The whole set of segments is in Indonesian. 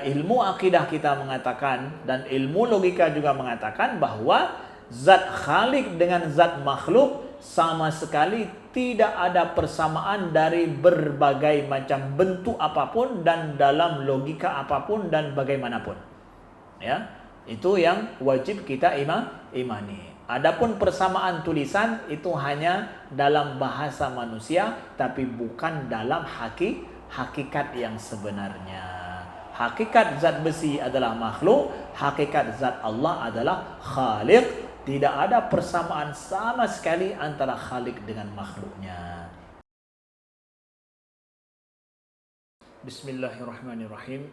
ilmu akidah kita mengatakan dan ilmu logika juga mengatakan bahwa zat Khalik dengan zat makhluk sama sekali tidak ada persamaan dari berbagai macam bentuk apapun dan dalam logika apapun dan bagaimanapun. Ya, itu yang wajib kita imani. Adapun persamaan tulisan itu hanya dalam bahasa manusia tapi bukan dalam hakikat yang sebenarnya. Hakikat zat besi adalah makhluk, hakikat zat Allah adalah Khaliq. Tidak ada persamaan sama sekali antara Khaliq dengan makhluknya. Bismillahirrahmanirrahim.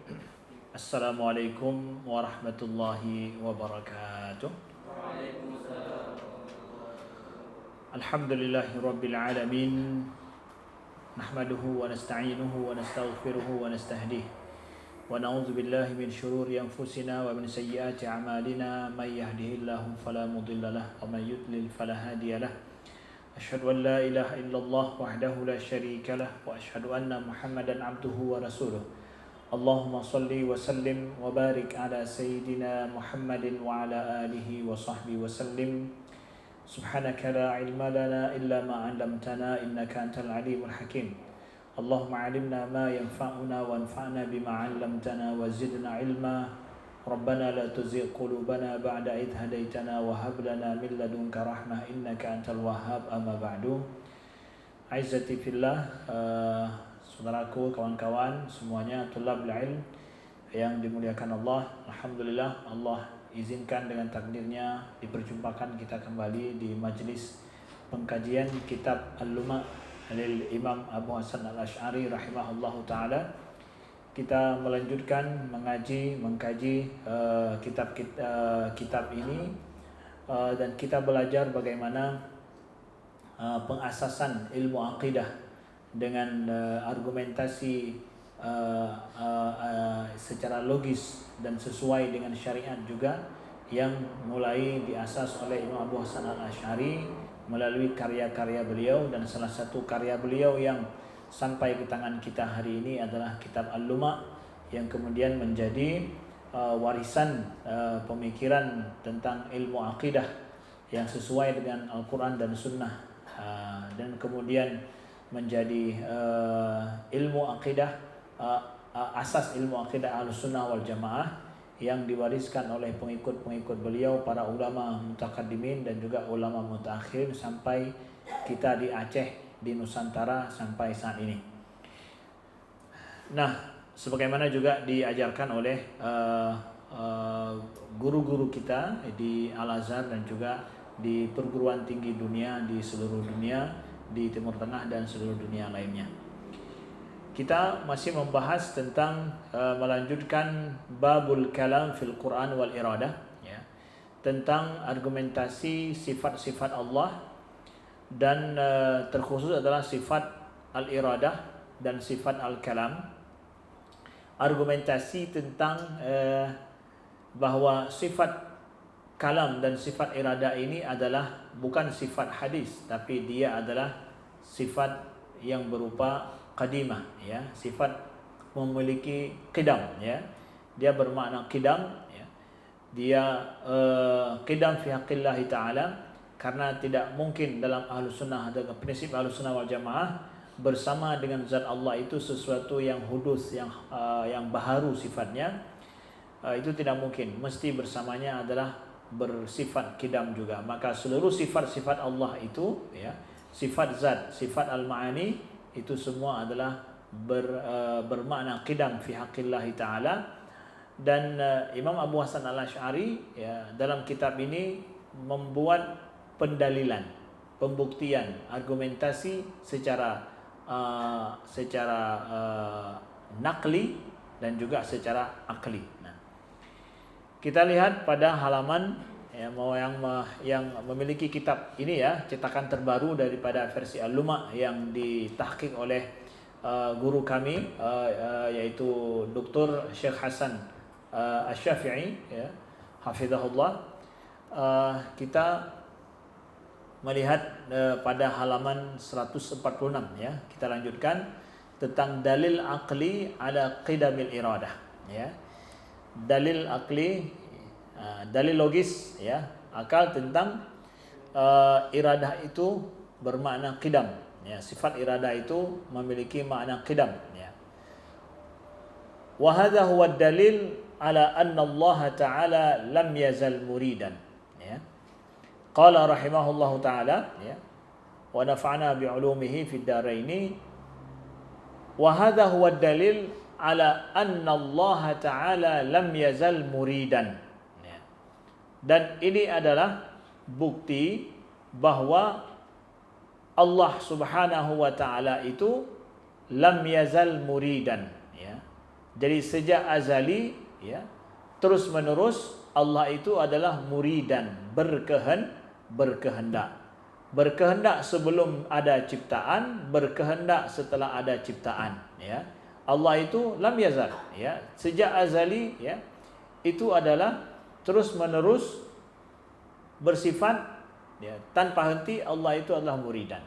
Assalamualaikum warahmatullahi wabarakatuh. Alhamdulillahi rabbil alamin. Nahmaduhu wa nasta'inuhu wa nastaghfiruhu wa nastahdihi. ونعوذ بالله من شرور أنفسنا ومن سيئات أعمالنا من يهده الله فلا مضل له ومن يضلل فلا هادي له أشهد أن لا إله إلا الله وحده لا شريك له وأشهد أن محمدا عبده ورسوله اللهم صل وسلم وبارك على سيدنا محمد وعلى آله وصحبه وسلم سبحانك لا علم لنا إلا ما علمتنا إنك أنت العليم الحكيم اللهم علمنا ما ينفعنا وانفعنا بما علمتنا وزدنا علما ربنا لا تزغ قلوبنا بعد إذ هديتنا وهب لنا من لدنك رحمة إنك أنت الوهاب أما بعد Aizati fillah, saudaraku, kawan-kawan semuanya, tulabul ilm yang dimuliakan Allah. Alhamdulillah, Allah izinkan dengan takdirnya diperjumpakan kita kembali di majlis pengkajian kitab Al-Luma' Lil Imam Abu Hasan Al-Asy'ari rahimahullahu ta'ala. Kita melanjutkan mengkaji kitab ini dan kita belajar bagaimana pengasasan ilmu akidah dengan argumentasi secara logis dan sesuai dengan syariat juga, yang mulai diasas oleh Imam Abu Hasan Al-Asy'ari melalui karya-karya beliau, dan salah satu karya beliau yang sampai ke tangan kita hari ini adalah kitab Al-Luma', yang kemudian menjadi warisan pemikiran tentang ilmu akidah yang sesuai dengan Al-Quran dan Sunnah, dan kemudian menjadi ilmu akidah, asas ilmu akidah Ahlussunnah wal Jamaah yang diwariskan oleh pengikut-pengikut beliau, para ulama mutaqaddimin dan juga ulama mutaakhirin, sampai kita di Aceh, di Nusantara sampai saat ini. Nah, sebagaimana juga diajarkan oleh guru-guru kita di Al-Azhar dan juga di perguruan tinggi dunia di seluruh dunia, di Timur Tengah dan seluruh dunia lainnya. Kita masih membahas tentang melanjutkan babul kalam fil Quran wal iradah, ya, tentang argumentasi sifat-sifat Allah dan terkhusus adalah sifat al-iradah dan sifat al-kalam. Argumentasi tentang bahwa sifat kalam dan sifat iradah ini adalah bukan sifat hadis, tapi dia adalah sifat yang berupa qadimah, ya, sifat memiliki qidam, ya, dia bermakna qidam, ya, dia qidam fi haqqillah ta'ala, karena tidak mungkin dalam Ahlussunnah, ada prinsip Ahlussunnah wal Jamaah, bersama dengan zat Allah itu sesuatu yang hudus, yang baharu sifatnya, itu tidak mungkin, mesti bersamanya adalah bersifat qidam juga. Maka seluruh sifat-sifat Allah itu, ya, sifat zat, sifat al-ma'ani, itu semua adalah bermakna qidam fi haqqillah ta'ala. Dan Imam Abu Hasan Al-Asy'ari, ya, dalam kitab ini membuat pendalilan, pembuktian, argumentasi secara naqli dan juga secara akli. Nah, kita lihat pada halaman, ya, yang memiliki kitab ini, ya, cetakan terbaru daripada versi Al-Luma' yang ditahqiq oleh guru kami, yaitu Dr. Syekh Hasan Asy-Syafi'i, ya, hafizahullah. Kita melihat pada halaman 146, ya, kita lanjutkan tentang dalil aqli ala qidamil iradah, ya. dalil akli, dalil logis ya, akal tentang iradah itu bermakna qidam ya, sifat iradah itu memiliki makna qidam ya. Wa hadha huwa dalil ala anna Allah Ta'ala lam yazal muridan ya. Qala rahimahullahu ta'ala ya, wa nafa'na bi'ulumihi fid dharaini. Wa hadha huwa dalil ala anna Allah Ta'ala lam yazal muridan ya. Dan ini adalah bukti bahwa Allah Subhanahu wa Ta'ala itu lam yazal muridan ya. Jadi sejak azali ya, terus menerus Allah itu adalah muridan, berkehendak. Berkehendak sebelum ada ciptaan, berkehendak setelah ada ciptaan ya. Allah itu lam yazal ya, sejak azali ya, itu adalah terus menerus bersifat ya, tanpa henti. Allah itu adalah muridan.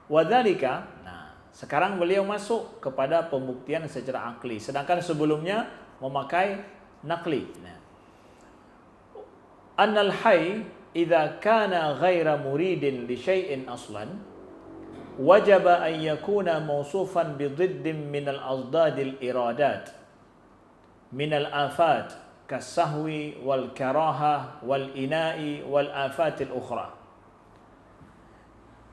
Wadzalika, nah sekarang beliau masuk kepada pembuktian secara akli, sedangkan sebelumnya memakai nakli. Nah, annal hayy idza kana ghaira muridin li syai'in aslan wajaba an yakuna mawsufan bi dhiddin min al-azdadil iradat min al-afat kasahwi wal karahah wal ina'i wal afatil ukhra.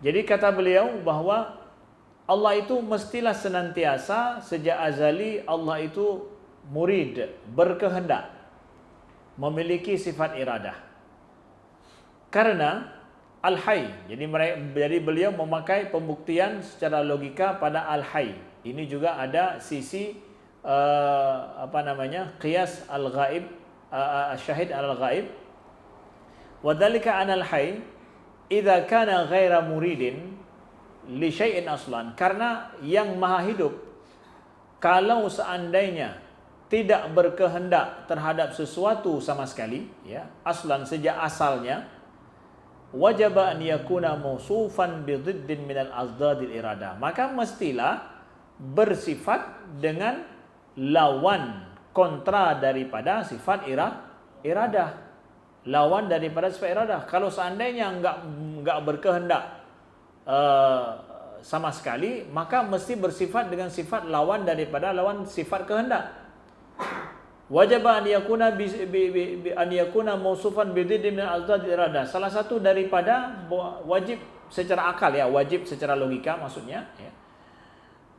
Jadi kata beliau bahwa Allah itu mestilah senantiasa sejak azali Allah itu murid, berkehendak, memiliki sifat iradah. Karena al-hayy, jadi beliau memakai pembuktian secara logika pada al-hayy. Ini juga ada sisi qiyas al-ghaib, syahid al-ghaib. Wa dzalika anal hayy idza kana ghaira muridin li syai'in aslan, karena yang maha hidup kalau seandainya tidak berkehendak terhadap sesuatu sama sekali ya, aslan sejak asalnya, wajaba an yakuna mausufan bi dhiddin min al-azdadil irada, maka mestilah bersifat dengan lawan kontra daripada sifat iradah, lawan daripada sifat iradah. Kalau seandainya enggak berkehendak sama sekali, maka mesti bersifat dengan sifat lawan daripada lawan sifat kehendak. Wajib an yakuna mausufan bi dhiddin min al-azdadil irada. Salah satu daripada wajib secara akal ya, wajib secara logika maksudnya ya,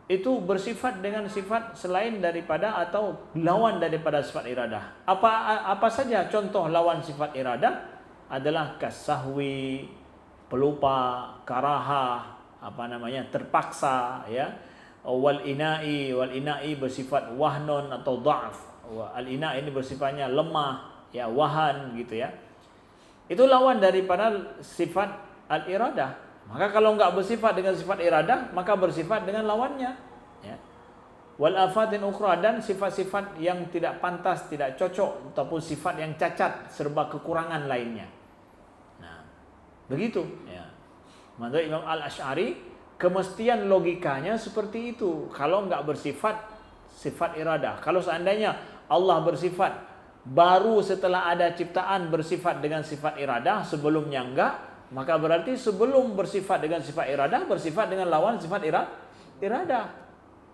itu bersifat dengan sifat selain daripada atau lawan daripada sifat iradah. Apa saja contoh lawan sifat iradah adalah kasahwi, pelupa, karahah, terpaksa ya, wal ina'i bersifat wahnon atau dha'af. Al-ina ini bersifatnya lemah ya, wahan gitu ya. Itu lawan daripada sifat al-iradah. Maka kalau enggak bersifat dengan sifat iradah, maka bersifat dengan lawannya ya. Wal afatin ukhra, dan sifat-sifat yang tidak pantas, tidak cocok, ataupun sifat yang cacat serba kekurangan lainnya. Nah, begitu ya. Menurut Imam Al-Asy'ari, kemestian logikanya seperti itu. Kalau enggak bersifat sifat iradah, kalau seandainya Allah bersifat baru setelah ada ciptaan bersifat dengan sifat iradah, sebelumnya enggak, maka berarti sebelum bersifat dengan sifat iradah bersifat dengan lawan sifat iradah.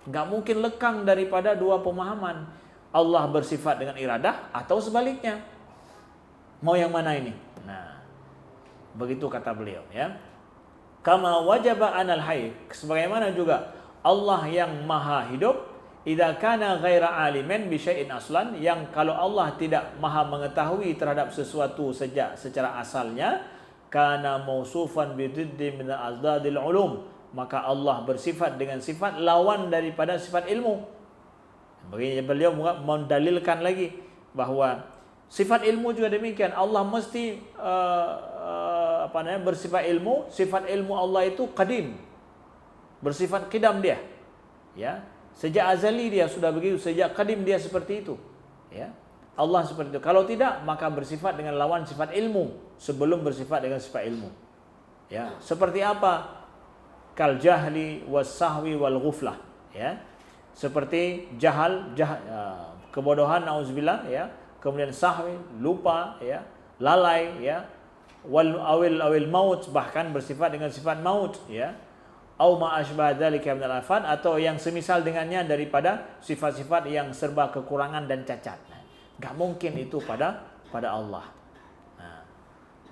Enggak mungkin lekang daripada dua pemahaman. Allah bersifat dengan iradah atau sebaliknya. Mau yang mana ini? Nah, begitu kata beliau ya. Kama wajaba anal hayy, sebagaimana juga Allah yang maha hidup, idza kana ghaira aliman bi syai'in aslan, yang kalau Allah tidak maha mengetahui terhadap sesuatu sejak secara asalnya, kana mausufan bi dhiddi min al-azdadil ulum, maka Allah bersifat dengan sifat lawan daripada sifat ilmu. Begini beliau mendalilkan lagi bahwa sifat ilmu juga demikian. Allah mesti bersifat ilmu. Sifat ilmu Allah itu qadim, bersifat qidam dia ya. Sejak azali dia sudah begitu, sejak qadim dia seperti itu ya. Allah seperti itu. Kalau tidak, maka bersifat dengan lawan sifat ilmu sebelum bersifat dengan sifat ilmu ya. Seperti apa? Kal jahli was sahwi wal ghuflah ya. Seperti kebodohan, nauzubillah, ya, kemudian sahwi, lupa, ya, lalai, ya, awil maut, bahkan bersifat dengan sifat maut, ya, au ma asbah dzalika min al-afat, atau yang semisal dengannya daripada sifat-sifat yang serba kekurangan dan cacat. Enggak mungkin itu pada Allah.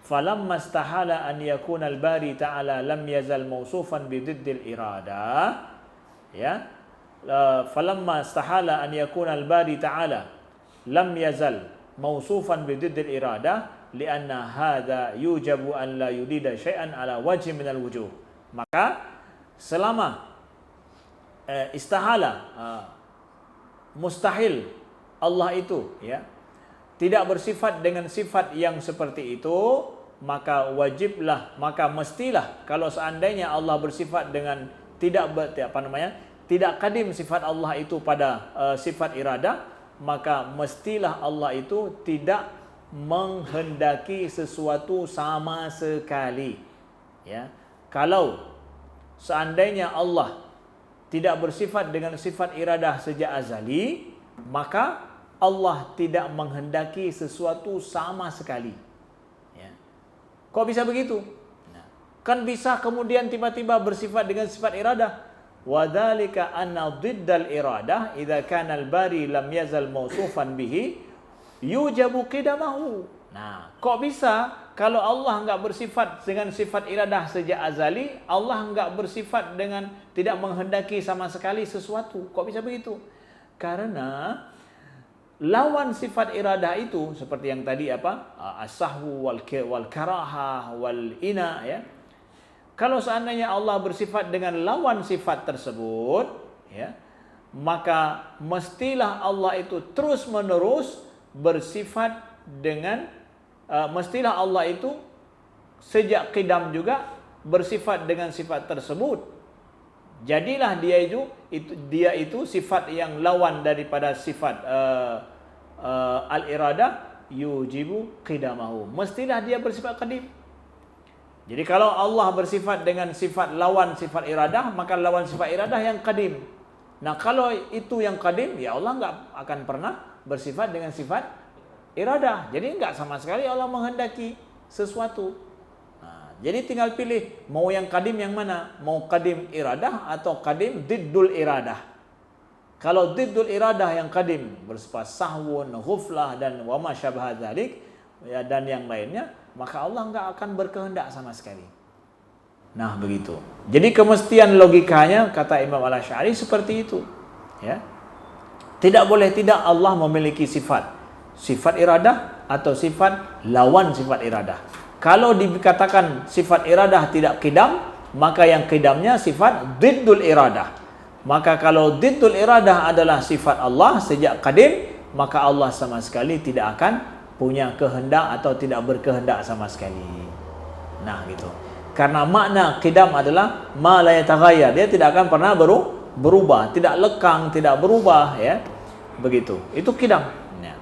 Falamma istahala an yakuna al-bari ta'ala lam yazal mawsufan bi diddil iradah, ya, falamma istahala an yakuna al-bari ta'ala lam yazal mawsufan bi diddil iradah lianna hadha yujabu an la yudida syai'an ala wajhi min al-wujuh. Maka selama istahala, mustahil Allah itu, ya, tidak bersifat dengan sifat yang seperti itu, maka wajiblah, maka mestilah, kalau seandainya Allah bersifat dengan tidak kadim sifat Allah itu pada sifat iradah, maka mestilah Allah itu tidak menghendaki sesuatu sama sekali, ya. Kalau seandainya Allah tidak bersifat dengan sifat iradah sejak azali, maka Allah tidak menghendaki sesuatu sama sekali. Ya. Kok bisa begitu? Nah, kan bisa kemudian tiba-tiba bersifat dengan sifat iradah. Wa dzalika anna diddal iradah idza kana al-bari lam yazal mausufan bihi yujabu qidamahu. Nah, kok bisa kalau Allah enggak bersifat dengan sifat iradah sejak azali, Allah enggak bersifat dengan tidak menghendaki sama sekali sesuatu. Kok bisa begitu? Karena lawan sifat iradah itu seperti yang tadi as-sahwu wal karahah wal ina, ya. Kalau seandainya Allah bersifat dengan lawan sifat tersebut, ya, maka mestilah Allah itu terus-menerus bersifat dengan mestilah Allah itu sejak qidam juga bersifat dengan sifat tersebut. Jadilah dia itu sifat yang lawan daripada sifat al-iradah, yujibu qidamahu. Mestilah dia bersifat qadim. Jadi kalau Allah bersifat dengan sifat lawan sifat iradah, maka lawan sifat iradah yang qadim. Nah, kalau itu yang qadim, ya Allah enggak akan pernah bersifat dengan sifat iradah. Jadi enggak sama sekali Allah menghendaki sesuatu. Jadi tinggal pilih mau yang qadim yang mana, mau qadim iradah atau qadim diddul iradah. Kalau diddul iradah yang qadim bersifat sahwun, ghuflah dan wa ma syabha dzalik, ya, dan yang lainnya, maka Allah enggak akan berkehendak sama sekali. Nah, begitu. Jadi kemestian logikanya kata Imam Al-Asy'ari seperti itu, ya. Tidak boleh tidak Allah memiliki sifat iradah atau sifat lawan sifat iradah. Kalau dikatakan sifat iradah tidak qidam, maka yang qidamnya sifat diddul iradah. Maka kalau diddul iradah adalah sifat Allah sejak qadim, maka Allah sama sekali tidak akan punya kehendak atau tidak berkehendak sama sekali. Nah, gitu. Karena makna qidam adalah ma la yataghayyar, dia tidak akan pernah berubah, tidak lekang, tidak berubah, ya. Begitu. Itu qidam. Ya.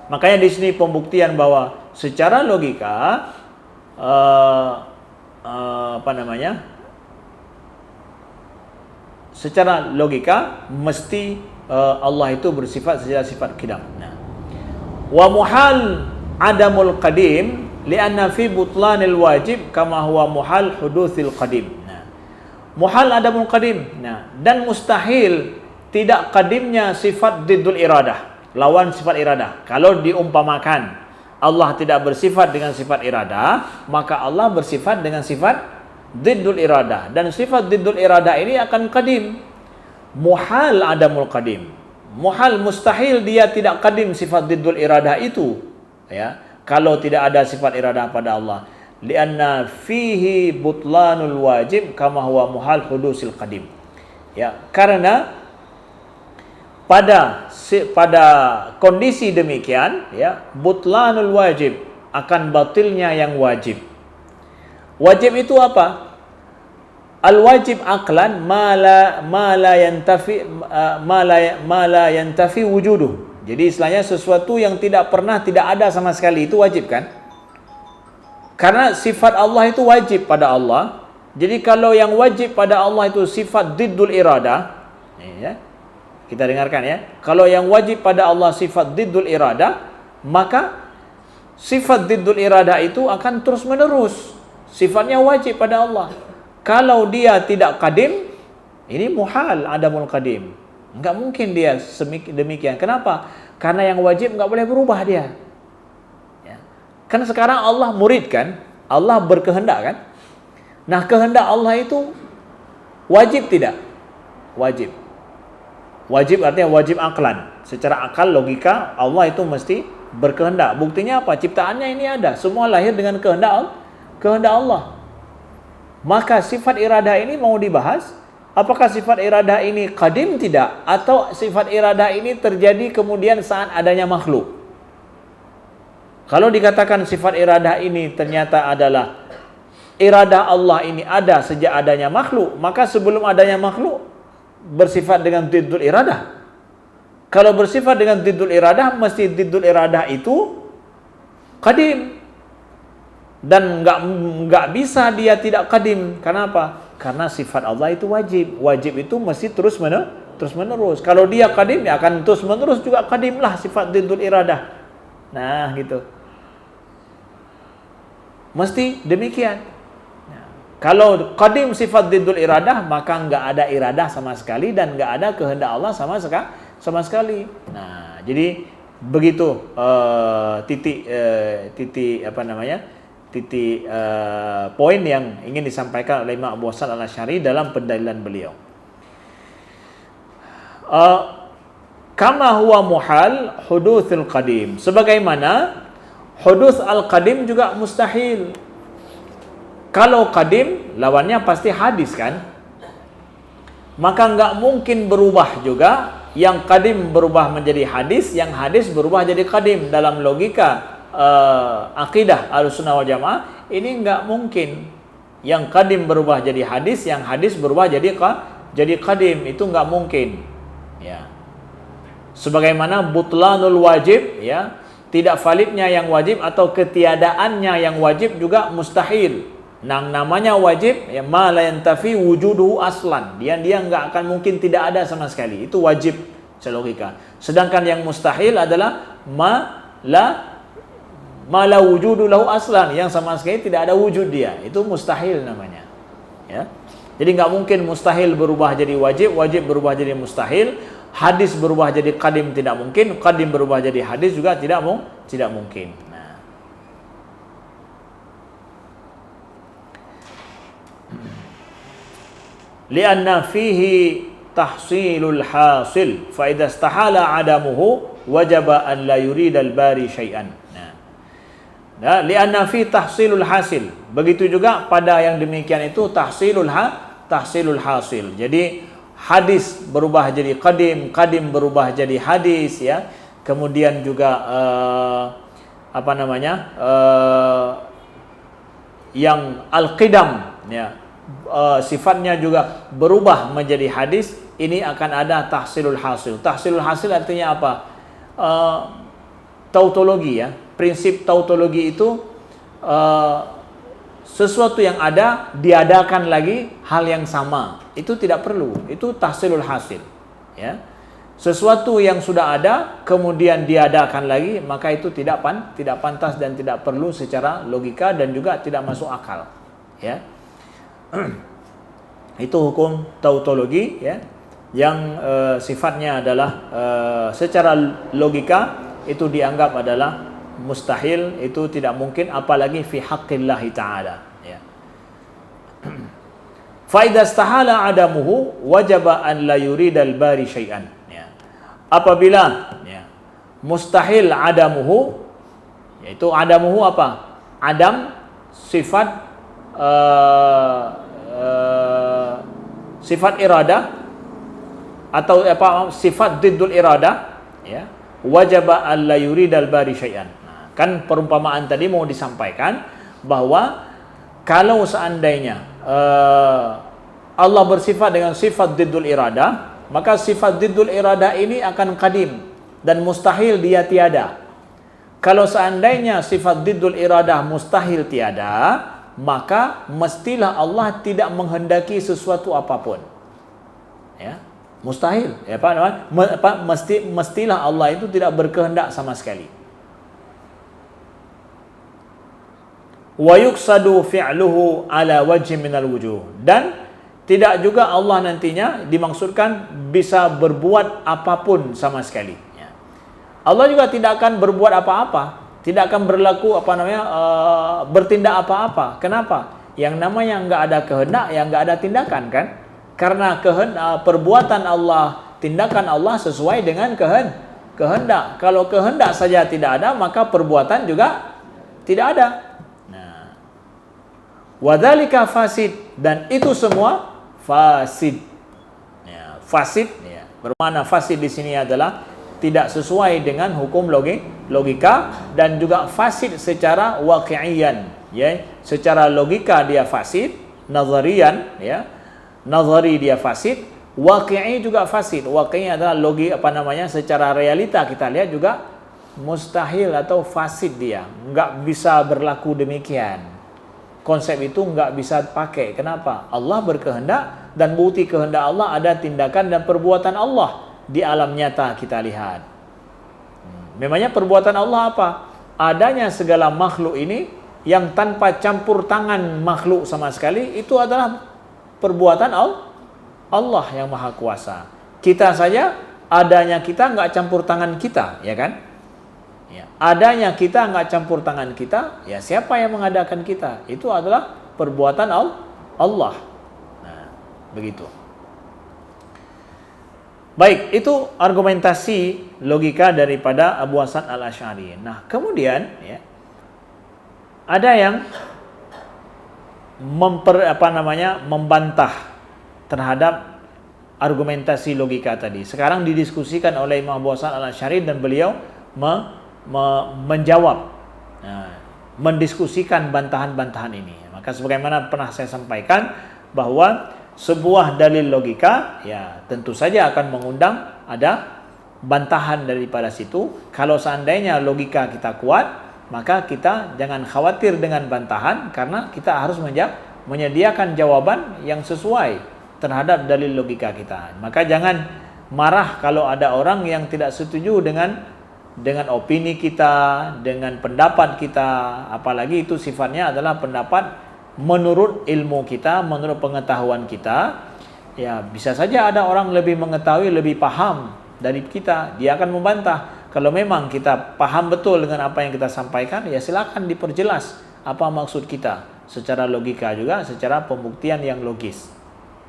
Makanya di sini pembuktian bahwa secara logika secara logika mesti Allah itu bersifat secara sifat qidam. Nah, wa muhal adamul qadim lianna fi butlanil wajib kama huwa muhal hudutsil qadim. Nah, muhal adamul qadim. Nah, dan mustahil tidak qadimnya sifat diddul iradah, lawan sifat iradah. Kalau diumpamakan Allah tidak bersifat dengan sifat iradah, maka Allah bersifat dengan sifat diddul iradah. Dan sifat diddul iradah ini akan qadim. Muhal adamul qadim. Muhal, mustahil dia tidak qadim sifat diddul iradah itu, ya. Kalau tidak ada sifat iradah pada Allah. Lianna fihi butlanul wajib kama huwa muhal hudusil qadim. Ya, karena pada kondisi demikian, ya, butlanul wajib, akan batilnya yang wajib. Wajib itu apa? Al wajib aqlan ma la yantafi wujuduh. Jadi istilahnya sesuatu yang tidak pernah tidak ada sama sekali, itu wajib kan? Karena sifat Allah itu wajib pada Allah. Jadi kalau yang wajib pada Allah itu sifat diddul iradah, ya, Kita dengarkan ya. Kalau yang wajib pada Allah sifat diddul iradah, maka sifat diddul iradah itu akan terus menerus. Sifatnya wajib pada Allah. Kalau dia tidak qadim, ini muhal adamul qadim. Enggak mungkin dia demikian. Kenapa? Karena yang wajib enggak boleh berubah dia. Ya. Kan sekarang Allah murid kan? Allah berkehendak kan? Nah, kehendak Allah itu wajib tidak? Wajib. Wajib artinya wajib aklan. Secara akal, logika, Allah itu mesti berkehendak. Buktinya apa? Ciptaannya ini ada. Semua lahir dengan kehendak Allah. Maka sifat iradah ini mau dibahas. Apakah sifat iradah ini qadim tidak? Atau sifat iradah ini terjadi kemudian saat adanya makhluk? Kalau dikatakan sifat iradah ini ternyata adalah iradah Allah ini ada sejak adanya makhluk, maka sebelum adanya makhluk bersifat dengan diddul iradah. Kalau bersifat dengan diddul iradah, mesti diddul iradah itu qadim. Dan enggak bisa dia tidak qadim. Kenapa? Karena sifat Allah itu wajib. Wajib itu mesti terus menerus. Kalau dia qadim, dia akan terus menerus juga qadim lah sifat diddul iradah. Nah, gitu. Mesti demikian. Kalau qadim sifat diddul iradah, maka enggak ada iradah sama sekali dan enggak ada kehendak Allah sama sekali. Nah, jadi begitu titik poin yang ingin disampaikan oleh Imam Abu Hasan Al-Asy'ari dalam pendalilan beliau. Kama huwa muhal hudutsul qadim. Sebagaimana hudus al-qadim juga mustahil. Kalau qadim, lawannya pasti hadis kan? Maka enggak mungkin berubah juga. Yang qadim berubah menjadi hadis, yang hadis berubah jadi qadim. Dalam logika akidah Ahlussunnah wal Jamaah, ini enggak mungkin. Yang qadim berubah jadi hadis, yang hadis berubah jadi qadim. Itu enggak mungkin. Ya. Sebagaimana butlanul wajib, ya, tidak validnya yang wajib atau ketiadaannya yang wajib juga mustahil. Namanya wajib, ya, ma la yantafi wujuduhu aslan. Dia enggak akan mungkin tidak ada sama sekali. Itu wajib secara logika. Sedangkan yang mustahil adalah ma la wujudu lahu aslan, yang sama sekali tidak ada wujud dia. Itu mustahil namanya. Ya. Jadi enggak mungkin mustahil berubah jadi wajib, wajib berubah jadi mustahil, hadis berubah jadi qadim tidak mungkin, qadim berubah jadi hadis juga tidak mungkin. Lianna fihi tahsilul hasil fa idza istahala adamuhu wajaba an la yuridal bari syai'an. Nah, lianna fi tahsilul hasil. Begitu juga pada yang demikian itu tahsilul hasil. Jadi hadis berubah jadi qadim, qadim berubah jadi hadis, ya. Kemudian juga yang al-qidam, ya. Sifatnya juga berubah menjadi hadis, ini akan ada tahsilul hasil. Tahsilul hasil artinya apa? Tautologi, ya. Prinsip tautologi itu sesuatu yang ada diadakan lagi hal yang sama. Itu tidak perlu. Itu tahsilul hasil, ya. Sesuatu yang sudah ada kemudian diadakan lagi, maka itu tidak pantas dan tidak perlu secara logika dan juga tidak masuk akal, ya. Itu hukum tautologi, ya, yang sifatnya adalah secara logika itu dianggap adalah mustahil, itu tidak mungkin, apalagi fi haqqillahi ta'ala, ya. Fa idza istahala adamuhu wajaba an la yuridal bari syai'an, ya. Apabila, ya, mustahil adamuhu, yaitu adamuhu apa? Adam sifat sifat iradah atau sifat diddul iradah, ya, wajaba alla yuridal bari syai'an. Nah, kan perumpamaan tadi mau disampaikan bahwa kalau seandainya Allah bersifat dengan sifat diddul iradah, maka sifat diddul iradah ini akan qadim dan mustahil dia tiada. Kalau seandainya sifat diddul iradah mustahil tiada, maka mestilah Allah tidak menghendaki sesuatu apapun, ya. Mustahil. Mestilah Allah itu tidak berkehendak sama sekali. Wa yuqsadu fi'luhu ala wajhin minal wujuh. Dan tidak juga Allah nantinya dimaksudkan bisa berbuat apapun sama sekali. Allah juga tidak akan berbuat apa-apa, tidak akan berlaku bertindak apa-apa. Kenapa? Yang namanya nggak ada kehendak, yang nggak ada tindakan kan? Karena perbuatan Allah, tindakan Allah sesuai dengan kehendak. Kalau kehendak saja tidak ada, maka perbuatan juga tidak ada. Nah, wadzalika fasid, dan itu semua fasid. Ya, fasid, ya. Bermakna fasid di sini adalah tidak sesuai dengan hukum logika, dan juga fasid secara waqi'iyan, ya. Secara logika dia fasid, nazarian, ya. Nazari dia fasid, waqi'i juga fasid. Waqi'i adalah secara realita kita lihat juga mustahil atau fasid dia. Enggak bisa berlaku demikian. Konsep itu enggak bisa pakai. Kenapa? Allah berkehendak, dan bukti kehendak Allah ada tindakan dan perbuatan Allah di alam nyata kita lihat. Memangnya perbuatan Allah apa? Adanya segala makhluk ini yang tanpa campur tangan makhluk sama sekali, itu adalah perbuatan Allah yang maha kuasa. Kita saja, adanya kita nggak campur tangan kita, ya kan? Ya. Adanya kita nggak campur tangan kita, ya siapa yang mengadakan kita? Itu adalah perbuatan Allah. Nah, begitu. Baik, itu argumentasi logika daripada Abu Hasan Al-Asy'ari. Nah, kemudian ya, ada yang membantah terhadap argumentasi logika tadi. Sekarang didiskusikan oleh Imam Abu Hasan Al-Asy'ari, dan beliau menjawab, mendiskusikan bantahan-bantahan ini. Maka sebagaimana pernah saya sampaikan bahwa sebuah dalil logika ya tentu saja akan mengundang ada bantahan daripada situ. Kalau seandainya logika kita kuat, maka kita jangan khawatir dengan bantahan, karena kita harus menyediakan jawaban yang sesuai terhadap dalil logika kita. Maka jangan marah kalau ada orang yang tidak setuju dengan opini kita, dengan pendapat kita, apalagi itu sifatnya adalah pendapat menurut ilmu kita, menurut pengetahuan kita. Ya, bisa saja ada orang lebih mengetahui, lebih paham dari kita, dia akan membantah. Kalau memang kita paham betul dengan apa yang kita sampaikan, ya silakan diperjelas apa maksud kita secara logika juga, secara pembuktian yang logis.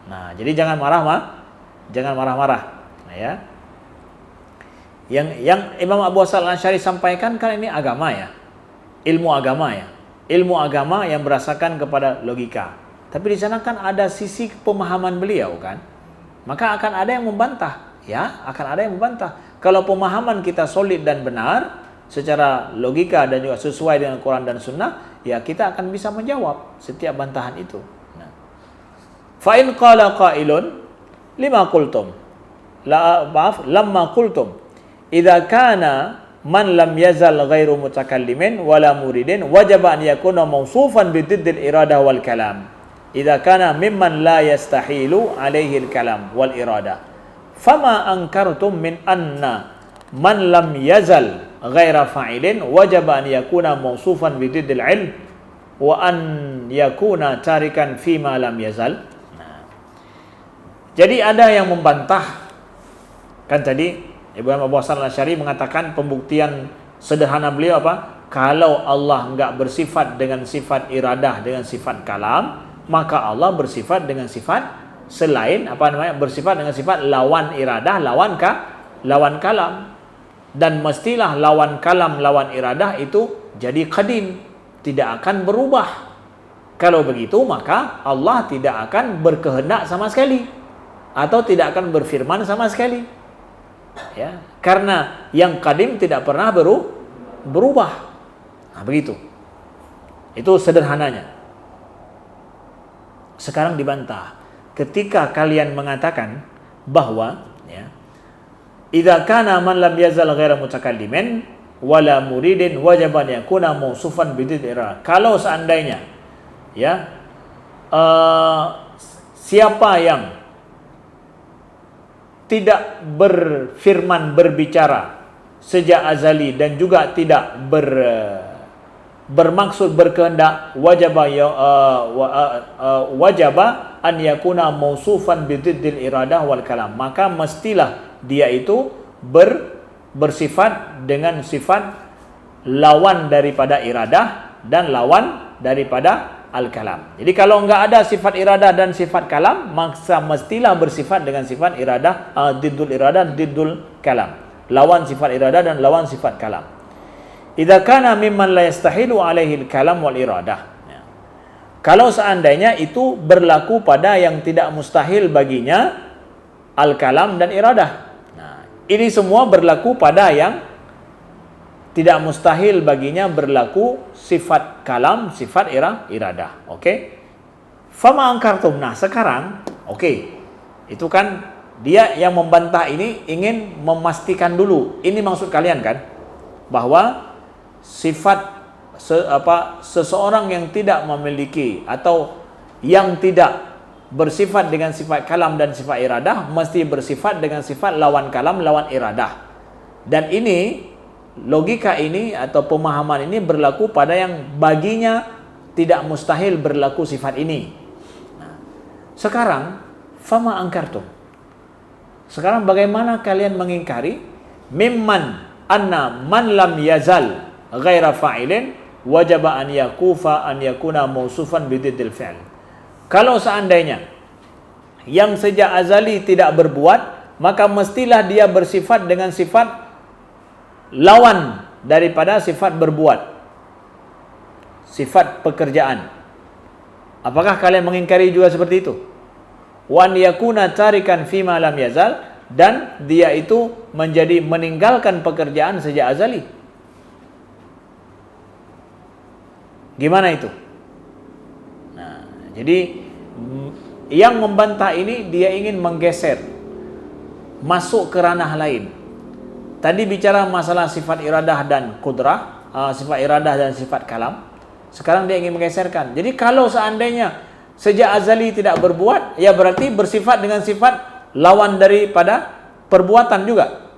Nah, jadi jangan marah-marah. Nah, ya. Yang Imam Abu Hasan Al-Asy'ari sampaikan kan ini agama ya. Ilmu agama ya. Ilmu agama yang berdasarkan kepada logika. Tapi di sana kan ada sisi pemahaman beliau kan. Maka akan ada yang membantah, ya, akan ada yang membantah. Kalau pemahaman kita solid dan benar secara logika dan juga sesuai dengan Quran dan Sunnah, ya kita akan bisa menjawab setiap bantahan itu. Nah. Fa in qala qailun lima qultum. Lamma qultum idza kana man lam yazal ghairu mutakallimin wala muridin wajaba an yakuna mawsufan bididdil iradah wal kalam idza kana mimman la yastahilu alaihi al kalam wal iradah fama ankartum min anna man lam yazal ghaira fa'ilin wajaba an yakuna mawsufan bididdil ilm wa an yakuna tarikan fima lam yazal. Nah. Jadi ada yang membantah kan tadi Ibrahim Abu Hasan Al-Asy'ari mengatakan pembuktian sederhana beliau apa? Kalau Allah enggak bersifat dengan sifat iradah, dengan sifat kalam, maka Allah bersifat dengan sifat selain bersifat dengan sifat lawan iradah, lawan kalam. Dan mestilah lawan kalam, lawan iradah itu jadi qadim, tidak akan berubah. Kalau begitu maka Allah tidak akan berkehendak sama sekali, atau tidak akan berfirman sama sekali. Ya, karena yang qadim tidak pernah berubah. Nah, begitu. Itu sederhananya. Sekarang dibantah. Ketika kalian mengatakan bahwa ya, idza kana man lam yazal ghaira mutakallimin wala muridin wajib an yakuna mausufan bididira. Kalau seandainya ya siapa yang tidak berfirman, berbicara sejak azali, dan juga tidak bermaksud, berkehendak, wajaba an yakuna mausufan bididdil iradah wal kalam, maka mestilah dia itu bersifat dengan sifat lawan daripada iradah dan lawan daripada al-kalam. Jadi kalau enggak ada sifat iradah dan sifat kalam, maka mestilah bersifat dengan sifat iradah, diddul iradah, diddul kalam, lawan sifat iradah dan lawan sifat kalam. Idza kana mimman la yastahilu alaihi al-kalam wal iradah. Kalau seandainya itu berlaku pada yang tidak mustahil baginya al-kalam dan iradah. Nah, ini semua berlaku pada yang tidak mustahil baginya berlaku sifat kalam, sifat iradah. Okey? Fama angkartum. Nah, sekarang itu kan dia yang membantah ini ingin memastikan dulu. Ini maksud kalian kan? Bahwa sifat seseorang yang tidak memiliki atau yang tidak bersifat dengan sifat kalam dan sifat iradah mesti bersifat dengan sifat lawan kalam, lawan iradah. Dan ini, logika ini atau pemahaman ini berlaku pada yang baginya tidak mustahil berlaku sifat ini. Nah, sekarang fama angkartum. Sekarang bagaimana kalian mengingkari mimman anna man lam yazal ghaira fa'ilin wajaba an yakufa an yakuna mausufan bididdil fi'l. Kalau seandainya yang sejak azali tidak berbuat, maka mestilah dia bersifat dengan sifat lawan daripada sifat berbuat, sifat pekerjaan. Apakah kalian mengingkari juga seperti itu? Wan yakuna tarikan fima lam yazal, dan dia itu menjadi meninggalkan pekerjaan sejak azali. Gimana itu? Nah, jadi yang membantah ini dia ingin menggeser masuk ke ranah lain. Tadi bicara masalah sifat iradah dan kudrah, sifat iradah dan sifat kalam. Sekarang dia ingin menggeserkan. Jadi kalau seandainya sejak azali tidak berbuat, ya berarti bersifat dengan sifat lawan daripada perbuatan juga.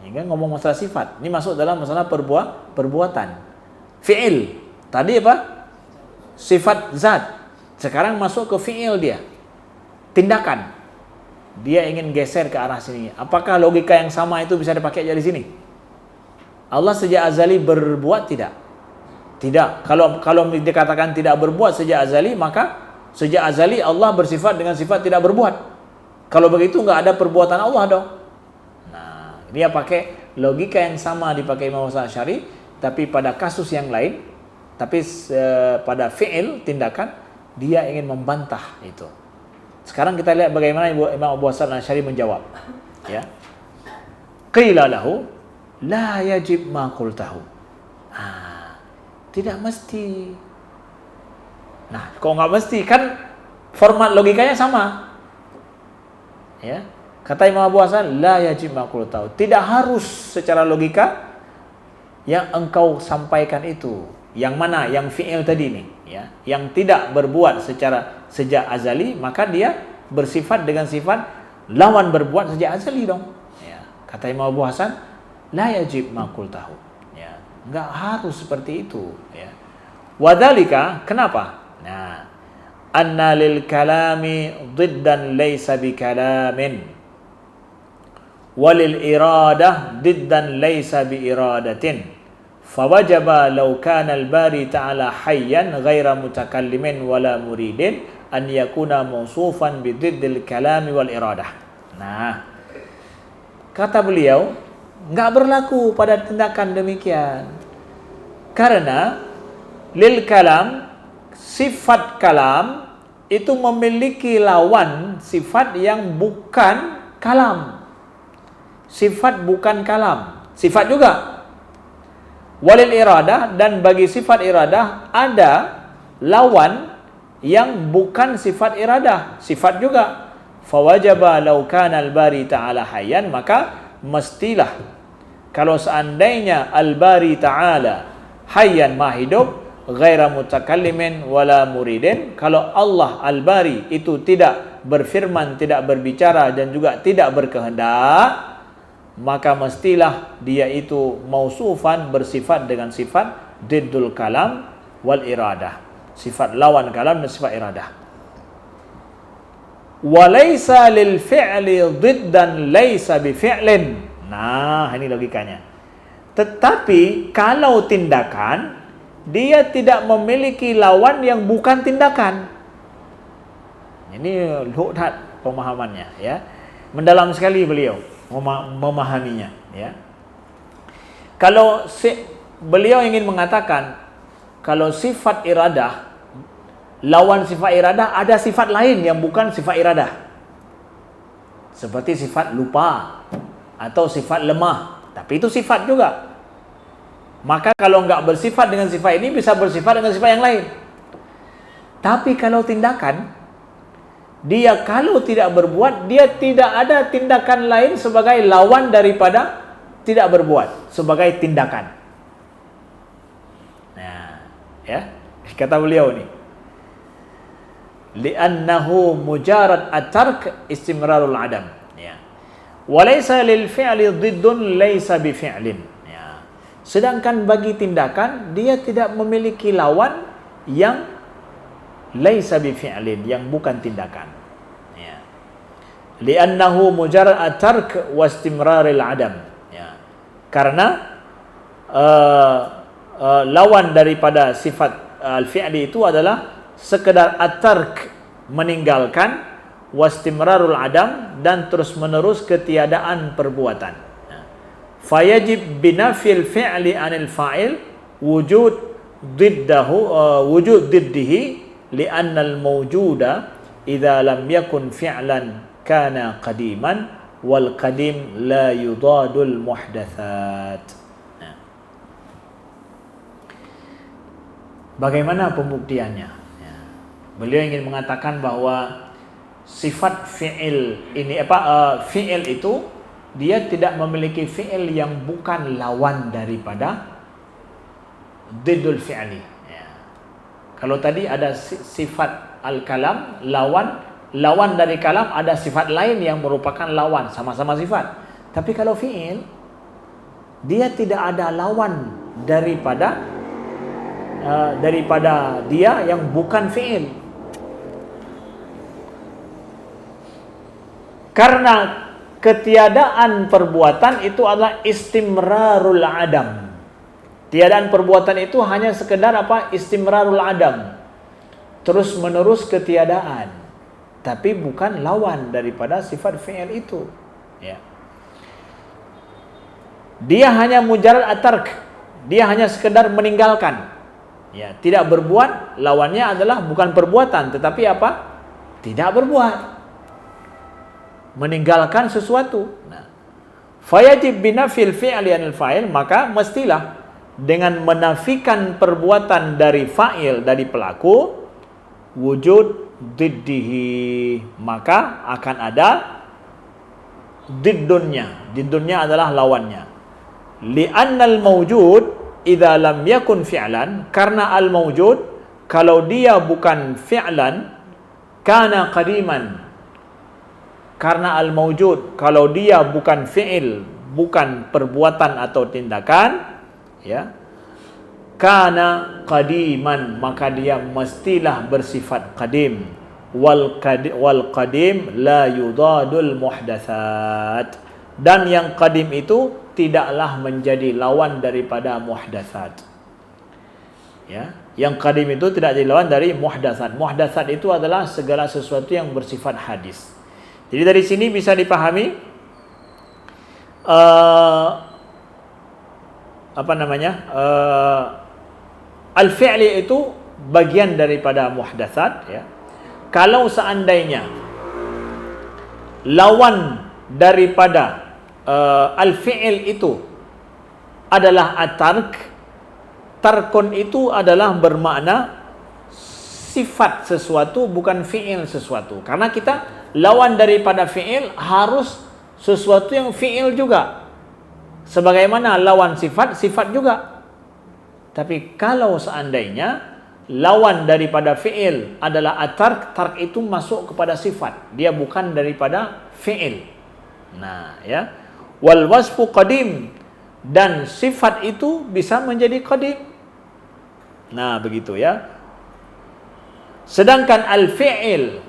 Ini kan ngomong masalah sifat. Ini masuk dalam masalah perbuatan. Fi'il. Tadi apa? Sifat zat. Sekarang masuk ke fi'il dia. Tindakan. Dia ingin geser ke arah sini. Apakah logika yang sama itu bisa dipakai dari sini? Allah sejak azali berbuat tidak? Tidak. Kalau dikatakan tidak berbuat sejak azali, maka sejak azali Allah bersifat dengan sifat tidak berbuat. Kalau begitu enggak ada perbuatan Allah dong. Nah, dia pakai logika yang sama dipakai Imam Asy'ari, tapi pada kasus yang lain, tapi pada fi'il, tindakan, dia ingin membantah itu. Sekarang kita lihat bagaimana Imam Abu Hasan Asy'ari menjawab. Ya. Qila lahu la yajib ma qultahu. Tidak mesti. Nah, kok enggak mesti? Kan format logikanya sama. Ya. Kata Imam Abu Hasan, la yajib ma qultahu. Tidak harus secara logika yang engkau sampaikan itu. Yang mana? Yang fi'il tadi nih, ya. Yang tidak berbuat secara sejak azali, maka dia bersifat dengan sifat lawan berbuat sejak azali dong. Ya. Kata Imam Abu Hasan, la yajib ma qultahu. Ya. Enggak harus seperti itu, ya. Wadzalika, kenapa? Nah, anna lil kalami diddan laysa bi kalamin. Walil iradah diddan laysa bi iradatin. Fawajaba law kana al-bari ta'ala hayyan ghaira mutakallimin wala muridin an yakuna mausufan bididdil kalami wal iradah. Nah, kata beliau, enggak berlaku pada tindakan demikian. Karena lil kalam, sifat kalam itu memiliki lawan sifat yang bukan kalam. Sifat bukan kalam, sifat juga. Walil iradah, dan bagi sifat iradah ada lawan yang bukan sifat iradah, sifat juga. Fawajaba law kana al-bari ta'ala hayyan, maka mestilah kalau seandainya al-bari ta'ala hayyan, maha hidup, ghaira mutakallimin wala muridin, kalau Allah al-bari itu tidak berfirman, tidak berbicara dan juga tidak berkehendak, maka mestilah dia itu mausufan, bersifat dengan sifat diddul kalam wal iradah, sifat lawan kalam dan sifat iradah. Walaysa lil fi'li diddan laysa bi fi'lin. Nah, ini logikanya. Tetapi kalau tindakan, dia tidak memiliki lawan yang bukan tindakan. Ini luhdat pemahamannya, ya. Mendalam sekali beliau memahaminya, ya. Kalau beliau ingin mengatakan kalau sifat iradah, lawan sifat iradah ada sifat lain yang bukan sifat iradah. Seperti sifat lupa atau sifat lemah, tapi itu sifat juga. Maka kalau enggak bersifat dengan sifat ini, bisa bersifat dengan sifat yang lain. Tapi kalau tindakan, dia kalau tidak berbuat, dia tidak ada tindakan lain sebagai lawan daripada tidak berbuat, sebagai tindakan. Nah, ya, kata beliau ni, li'annahu mujarad at-tark istimrarul adam, ya. Walaysa lil fi'li diddun laysa bi fi'lin, ya. Sedangkan bagi tindakan, dia tidak memiliki lawan yang laysa bi fi'lin, yang bukan tindakan, ya. Li'annahu mujarad at-tark wa istimraril adam, ya. Karena lawan daripada sifat al-fi'li itu adalah sekedar at-tark, meninggalkan, wastimrarul adam, dan terus menerus ketiadaan perbuatan. Fayajib binafil fi'li anil fa'il wujud diddihi li'anna al-mawjuda idza lam yakun fi'lan kana qadiman wal qadim la yudadul muhdatsat. Bagaimana pembuktiannya? Beliau ingin mengatakan bahwa sifat fi'il ini fi'il itu dia tidak memiliki fi'il yang bukan lawan daripada diddul fi'li, ya. Kalau tadi ada sifat al-kalam, lawan dari kalam, ada sifat lain yang merupakan lawan, sama-sama sifat. Tapi kalau fi'il, dia tidak ada lawan daripada dia yang bukan fi'il. Karena ketiadaan perbuatan itu adalah istimrarul adam. Tiadaan perbuatan itu hanya sekedar istimrarul adam, terus menerus ketiadaan, tapi bukan lawan daripada sifat fi'il itu, ya. Dia hanya mujarrad at-tark, dia hanya sekedar meninggalkan, ya. Tidak berbuat, lawannya adalah bukan perbuatan, tetapi tidak berbuat, meninggalkan sesuatu. Nah, fayajib binafil fi'li anil fa'il, maka mestilah dengan menafikan perbuatan dari fa'il, dari pelaku, wujud diddihi, maka akan ada diddunnya. Diddunnya adalah lawannya. Li'annal mawjud idza lam yakun fi'lan, karena al mawjud kalau dia bukan fi'lan, kana qadiman. Karena al-mawjud, kalau dia bukan fi'il, bukan perbuatan atau tindakan, ya, kana qadiman, maka dia mestilah bersifat qadim. Wal qadim la yudadul muhdatsat. Dan yang qadim itu tidaklah menjadi lawan daripada muhdatsat. Ya, yang qadim itu tidak jadi lawan dari muhdatsat. Muhdatsat itu adalah segala sesuatu yang bersifat hadis. Jadi dari sini bisa dipahami al-fi'li itu bagian daripada muhdatsat, ya. Kalau seandainya lawan daripada al-fi'il itu adalah at-tark, tarkun itu adalah bermakna sifat sesuatu, bukan fi'il sesuatu. Karena kita lawan daripada fi'il harus sesuatu yang fi'il juga. Sebagaimana lawan sifat, sifat juga. Tapi kalau seandainya lawan daripada fi'il adalah at-tark, tark itu masuk kepada sifat, dia bukan daripada fi'il. Nah, ya. Wal wasfu qadim, dan sifat itu bisa menjadi qadim. Nah, begitu ya. Sedangkan al-fi'il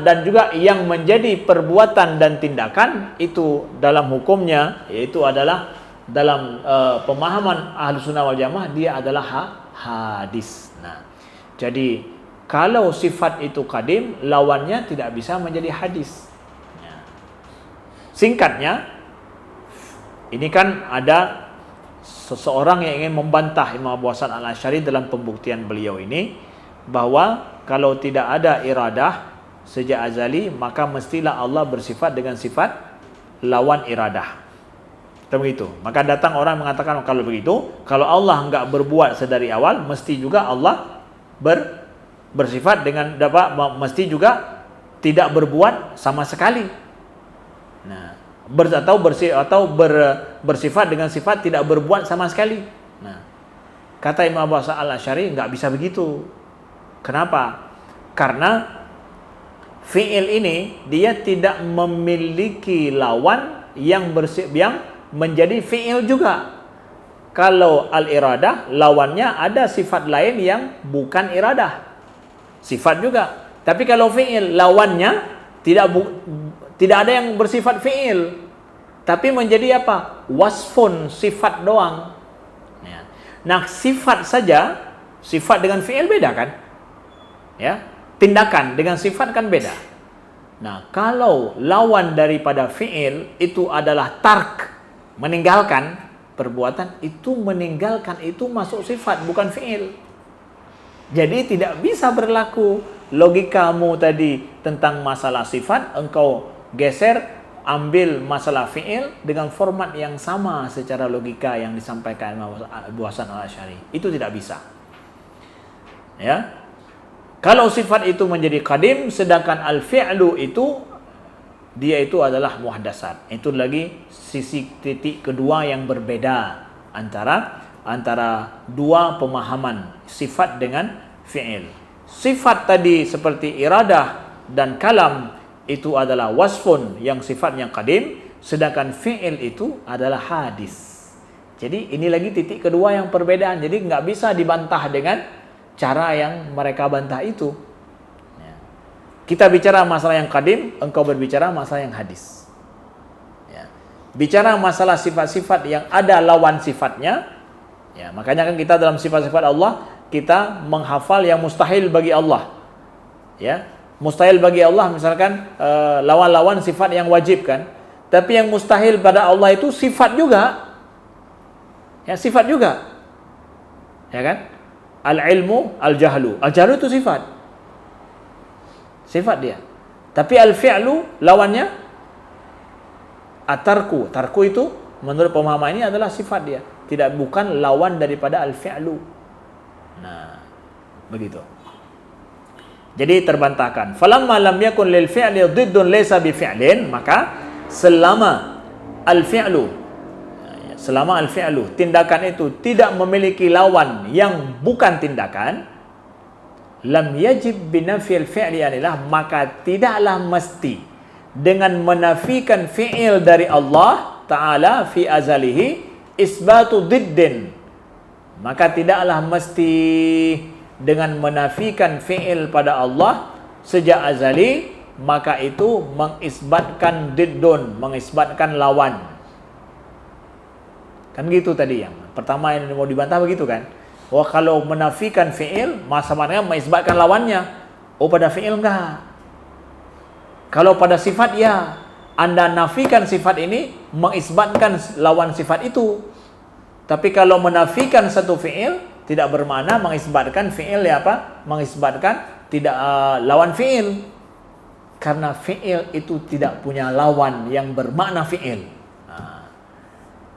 dan juga yang menjadi perbuatan dan tindakan itu dalam hukumnya, yaitu adalah dalam pemahaman Ahlussunnah wal Jamaah, dia adalah hadis. Nah, jadi kalau sifat itu qadim, lawannya tidak bisa menjadi hadis. Singkatnya, ini kan ada seseorang yang ingin membantah Imam Abu Hasan Al-Asy'ari dalam pembuktian beliau ini, bahwa kalau tidak ada iradah sejak azali, maka mestilah Allah bersifat dengan sifat lawan iradah. Begitu. Maka datang orang mengatakan, kalau begitu, kalau Allah enggak berbuat sedari awal, mesti juga Allah bersifat dengan mesti juga tidak berbuat sama sekali. Nah, bersifat dengan sifat tidak berbuat sama sekali. Nah, kata Imam Abu Hasan Al-Asy'ari, enggak bisa begitu. Kenapa? Karena fi'il ini dia tidak memiliki lawan yang menjadi fi'il juga. Kalau al-iradah, lawannya ada sifat lain yang bukan iradah, sifat juga. Tapi kalau fi'il, lawannya tidak ada yang bersifat fi'il, tapi menjadi apa? Wasfun, sifat doang. Nah, sifat saja, sifat dengan fi'il beda kan? Ya, tindakan dengan sifat kan beda. Nah, kalau lawan daripada fi'il itu adalah tark, meninggalkan perbuatan, itu meninggalkan itu masuk sifat, bukan fi'il. Jadi tidak bisa berlaku logikamu tadi tentang masalah sifat, engkau geser ambil masalah fi'il dengan format yang sama secara logika yang disampaikan Abu Hasan Al-Asy'ari. Itu tidak bisa. Ya. Kalau sifat itu menjadi qadim, sedangkan al-fi'lu itu dia itu adalah muhdatsat. Itu lagi sisi titik kedua yang berbeda antara dua pemahaman sifat dengan fi'il. Sifat tadi seperti iradah dan kalam itu adalah wasfun yang sifatnya qadim, sedangkan fi'il itu adalah hadis. Jadi ini lagi titik kedua yang perbedaan. Jadi nggak bisa dibantah dengan cara yang mereka bantah itu. Kita bicara masalah yang qadim, engkau berbicara masalah yang hadis. Bicara masalah sifat-sifat yang ada lawan sifatnya. Ya, makanya kan kita dalam sifat-sifat Allah, kita menghafal yang mustahil bagi Allah. Ya, mustahil bagi Allah misalkan lawan-lawan sifat yang wajib kan. Tapi yang mustahil pada Allah itu sifat juga. Ya, sifat juga. Ya kan? Al-ilmu, al-jahlu. Al-jahlu itu sifat. Sifat dia. Tapi al-fi'lu lawannya at-tarku. Tarku itu menurut pemahaman ini adalah sifat dia. Bukan lawan daripada al-fi'lu. Nah, begitu. Jadi terbantahkan. Falamma lam yakun lil fi'li diddun laysa bi fi'lin, maka selama al-fi'lu tindakan itu tidak memiliki lawan yang bukan tindakan, lam yajib binafil fi'li anillah, maka tidaklah mesti dengan menafikan fi'il dari Allah Ta'ala fi azalihi isbatu diddin, maka tidaklah mesti dengan menafikan fi'il pada Allah sejak azali, maka itu mengisbatkan diddun, mengisbatkan lawan. Kan gitu tadi yang pertama yang mau dibantah begitu kan. Wah, kalau menafikan fi'il, maknanya mengisbatkan lawannya. Oh, pada fi'il enggak. Kalau pada sifat ya, Anda nafikan sifat ini, mengisbatkan lawan sifat itu. Tapi kalau menafikan satu fi'il, tidak bermakna mengisbatkan fi'il ya apa? Mengisbatkan tidak lawan fi'il. Karena fi'il itu tidak punya lawan yang bermakna fi'il.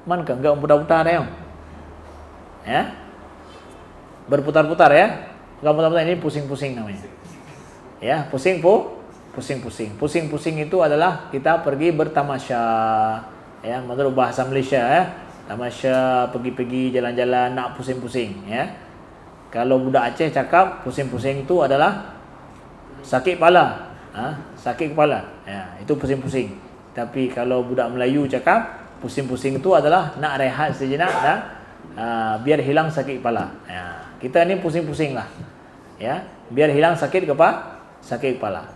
Man kan enggak putar-putar ya. Berputar-putar ya. Enggak putar-putar, ini pusing-pusing namanya. Ya, pusing-pusing. Pusing-pusing itu adalah kita pergi bertamasya. Ya, menurut bahasa Malaysia ya. Tamasya, pergi-pergi jalan-jalan nak pusing-pusing ya. Kalau budak Aceh cakap pusing-pusing itu adalah sakit kepala. Sakit kepala. Ya, itu pusing-pusing. Tapi kalau budak Melayu cakap pusing-pusing itu adalah nak rehat sejenak dah, biar hilang sakit kepala. Ya, kita ni pusing-pusing lah. Ya, biar hilang sakit kepala.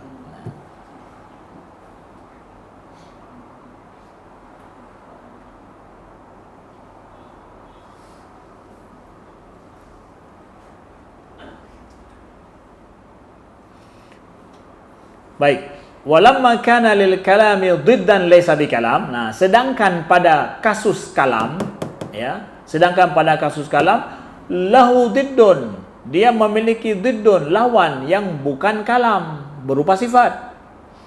Baik. Walamma kana lil kalami diddan laysa bikalam. Nah, sedangkan pada kasus kalam, ya, lahu diddun, dia memiliki diddun, lawan yang bukan kalam, berupa sifat.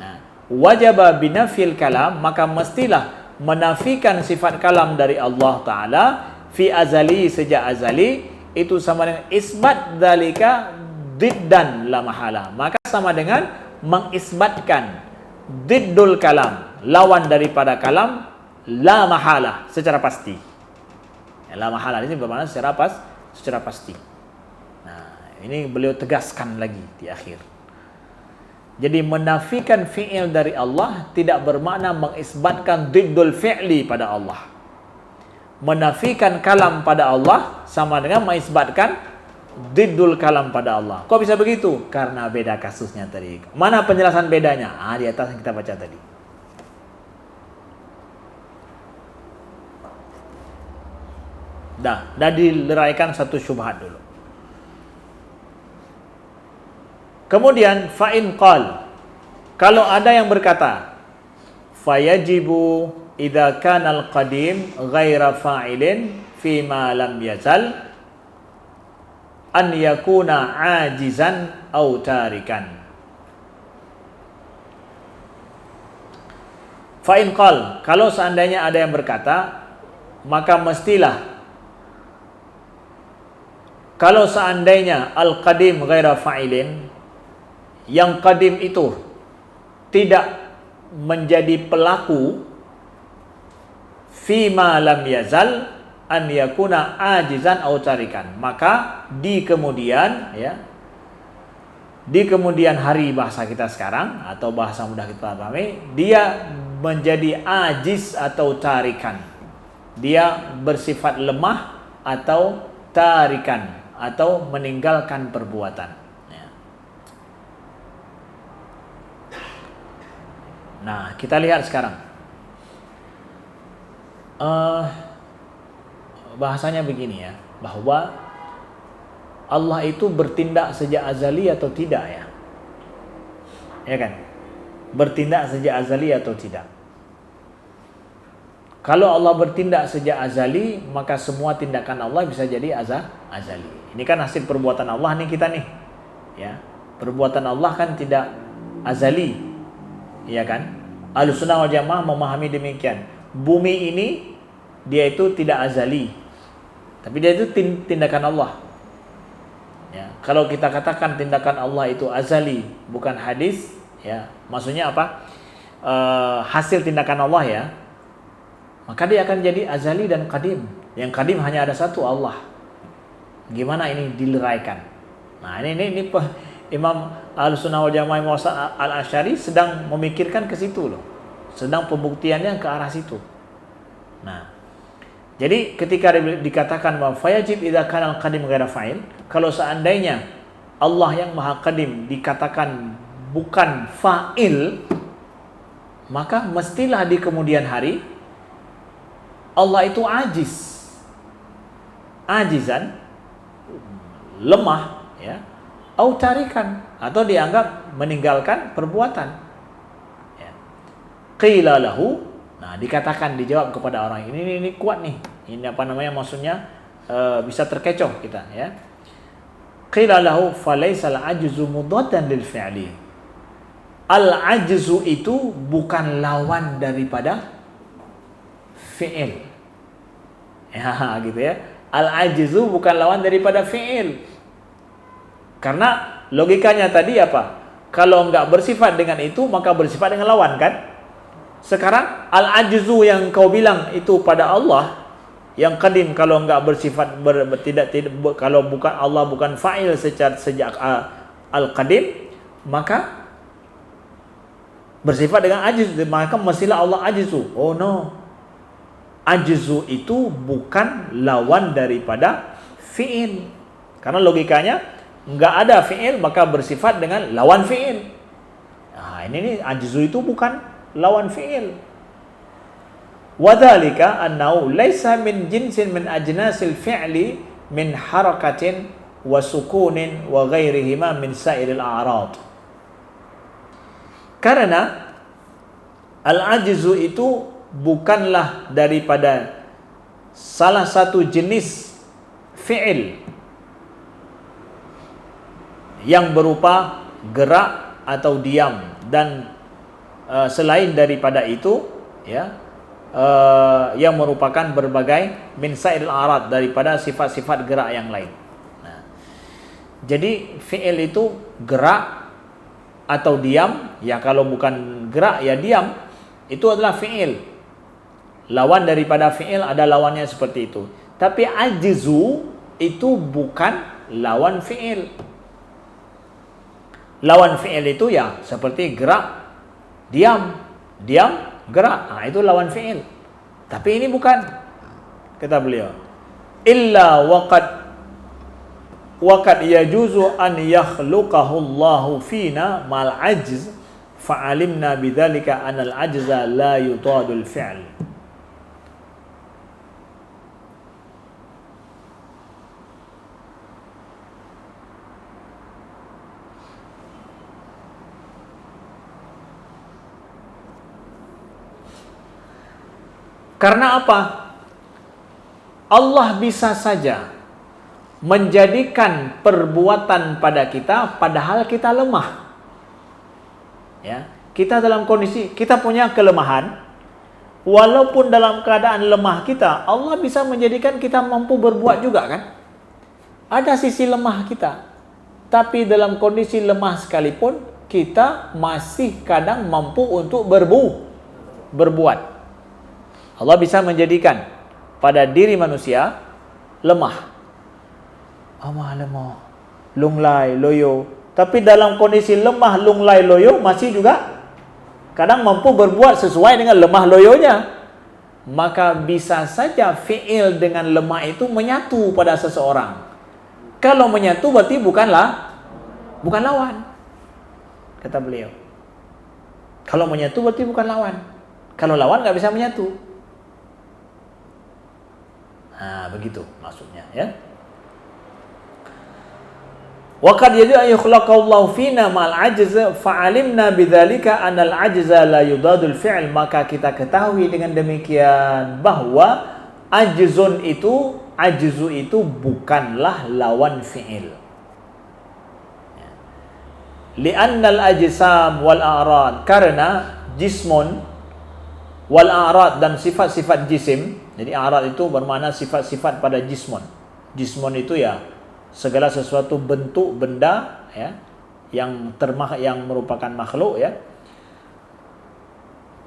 Nah, wajaba binafil kalam, maka mestilah menafikan sifat kalam dari Allah Ta'ala fi azali, sejak azali, itu sama dengan isbat dzalika diddan la mahala, maka sama dengan mengisbatkan diddul kalam, lawan daripada kalam, la mahala, secara pasti. La mahala ini bermakna secara pasti. Nah, ini beliau tegaskan lagi di akhir. Jadi menafikan fi'il dari Allah tidak bermakna mengisbatkan diddul fi'li pada Allah. Menafikan kalam pada Allah sama dengan mengisbatkan diddul kalam pada Allah. Kok bisa begitu? Karena beda kasusnya tadi. Mana penjelasan bedanya? Di atas yang kita baca tadi. Dah dileraikan satu syubhat dulu. Kemudian fa'in qal, kalau ada yang berkata fayajibu idza kana al-qadim ghaira fa'ilin fi ma lam yazal an yakuna ajizan au tarikan. Fa in qal, kalau seandainya ada yang berkata, maka mestilah kalau seandainya al-qadim ghaira fa'ilin, yang qadim itu tidak menjadi pelaku, fi ma lam yazal an yakuna ajizan au tarikan, maka di kemudian hari bahasa kita sekarang atau bahasa mudah kita pahami, dia menjadi ajiz atau tarikan, dia bersifat lemah atau tarikan atau meninggalkan perbuatan. Nah, kita lihat sekarang bahasanya begini ya, bahwa Allah itu bertindak sejak azali atau tidak ya? Ya kan? Bertindak sejak azali atau tidak? Kalau Allah bertindak sejak azali, maka semua tindakan Allah bisa jadi azali. Ini kan hasil perbuatan Allah nih kita nih. Ya. Perbuatan Allah kan tidak azali. Ya kan? Ahlussunnah wal Jamaah memahami demikian. Bumi ini dia itu tidak azali, tapi dia itu tindakan Allah. Ya, kalau kita katakan tindakan Allah itu azali, bukan hadis, ya, maksudnya apa? Hasil tindakan Allah ya, maka dia akan jadi azali dan qadim. Yang qadim hanya ada satu, Allah. Gimana ini dileraikan? Nah, ini Imam Ahlussunnah wal Jamaah Al-Asy'ari sedang memikirkan ke situ loh. Sedang pembuktiannya ke arah situ. Nah, jadi ketika dikatakan bahwa fayajib idza kana al-qadim ghaira fa'il, kalau seandainya Allah yang Maha Qadim dikatakan bukan fa'il, maka mestilah di kemudian hari Allah itu ajizan, lemah ya, au tarikan, atau dianggap meninggalkan perbuatan. Ya. Qila lahu, nah dikatakan, dijawab kepada orang ini kuat nih. Ini apa namanya, maksudnya bisa terkecoh kita ya. Qila lahu falaisal ajzu mudaddan lil fi'li. Al-ajzu itu bukan lawan daripada fi'il. Ya, gitu ya. Al-ajzu bukan lawan daripada fi'il. Karena logikanya tadi apa? Kalau enggak bersifat dengan itu, maka bersifat dengan lawan kan? Sekarang al-ajzu yang kau bilang itu pada Allah, Yang qadim kalau enggak bersifat kalau bukan Allah bukan fa'il sejak al-qadim, maka bersifat dengan ajiz, maka mestilah Allah ajizu. Oh no. Ajizu itu bukan lawan daripada fi'il. Karena logikanya enggak ada fi'il maka bersifat dengan lawan fi'il. Nah, ini ajizu itu bukan lawan fi'il. Wadzalika annahu laisa min jinsin min ajnasil fi'li min harakatin wa sukunin wa ghairihima min sairil a'rad. Karena al-ajzu itu bukanlah daripada salah satu jenis fi'il yang berupa gerak atau diam, dan selain daripada itu ya, yang merupakan berbagai min sairil a'rad, daripada sifat-sifat gerak yang lain. Nah, jadi fi'il itu gerak atau diam, ya kalau bukan gerak ya diam, itu adalah fi'il. Lawan daripada fi'il ada lawannya seperti itu. Tapi ajzu itu bukan lawan fi'il. Lawan fi'il itu ya seperti gerak, diam, gerak. Nah, itu lawan fi'il. Tapi ini bukan, kata beliau. Illa waqad yajuzu an yakhluqahu Allahu fina mal ajz fa'alimna bidzalika anal ajza la yutadul fi'l. Karena apa? Allah bisa saja menjadikan perbuatan pada kita padahal kita lemah. Ya, kita dalam kondisi kita punya kelemahan, walaupun dalam keadaan lemah kita, Allah bisa menjadikan kita mampu berbuat juga kan? Ada sisi lemah kita. Tapi dalam kondisi lemah sekalipun, kita masih kadang mampu untuk berbuat. Allah bisa menjadikan pada diri manusia lemah. Lemah, lunglai, loyo. Tapi dalam kondisi lemah, lunglai, loyo masih juga kadang mampu berbuat sesuai dengan lemah loyonya. Maka bisa saja fi'il dengan lemah itu menyatu pada seseorang. Kalau menyatu berarti bukan lawan. Kata beliau. Kalau menyatu berarti bukan lawan. Kalau lawan nggak bisa menyatu. Nah, begitu maksudnya ya. Wa qad yaju an yukhlaqallahu fina ma'al ajz fa'alimna bidzalika anal ajza la yudadul fi'l, maka kita ketahui dengan demikian bahwa ajzu itu bukanlah lawan fi'il. Li'annal ajsam wal a'rad, karena jismun wal a'rad dan sifat-sifat jisim. Jadi a'rad itu bermakna sifat-sifat pada jismun. Jismun itu ya segala sesuatu bentuk benda ya yang merupakan makhluk ya.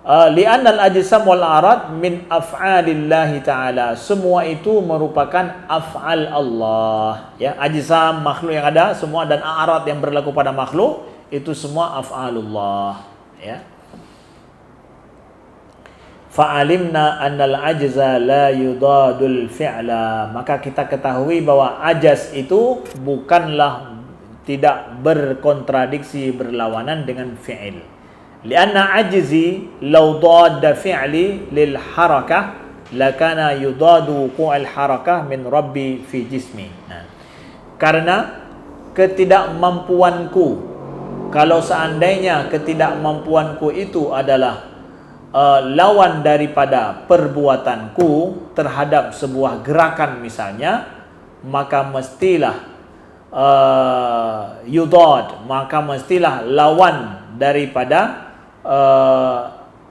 Li'annal ajsam wal a'rad min af'alillahi ta'ala. Semua itu merupakan af'al Allah ya. Ajsam makhluk yang ada semua dan a'rad yang berlaku pada makhluk itu semua af'alullah ya. Fa'alimna annal ajza la yudadul fi'la, maka kita ketahui bahwa ajaz itu bukanlah tidak berkontradiksi berlawanan dengan fi'il. Lianna ajzi law dadda fi'li lil harakah lakana yudadu wuqu'al harakah min rabbi fi jismi. Nah, karena ketidakmampuanku, kalau seandainya ketidakmampuanku itu adalah lawan daripada perbuatanku terhadap sebuah gerakan misalnya, maka mestilah yudad, maka mestilah lawan daripada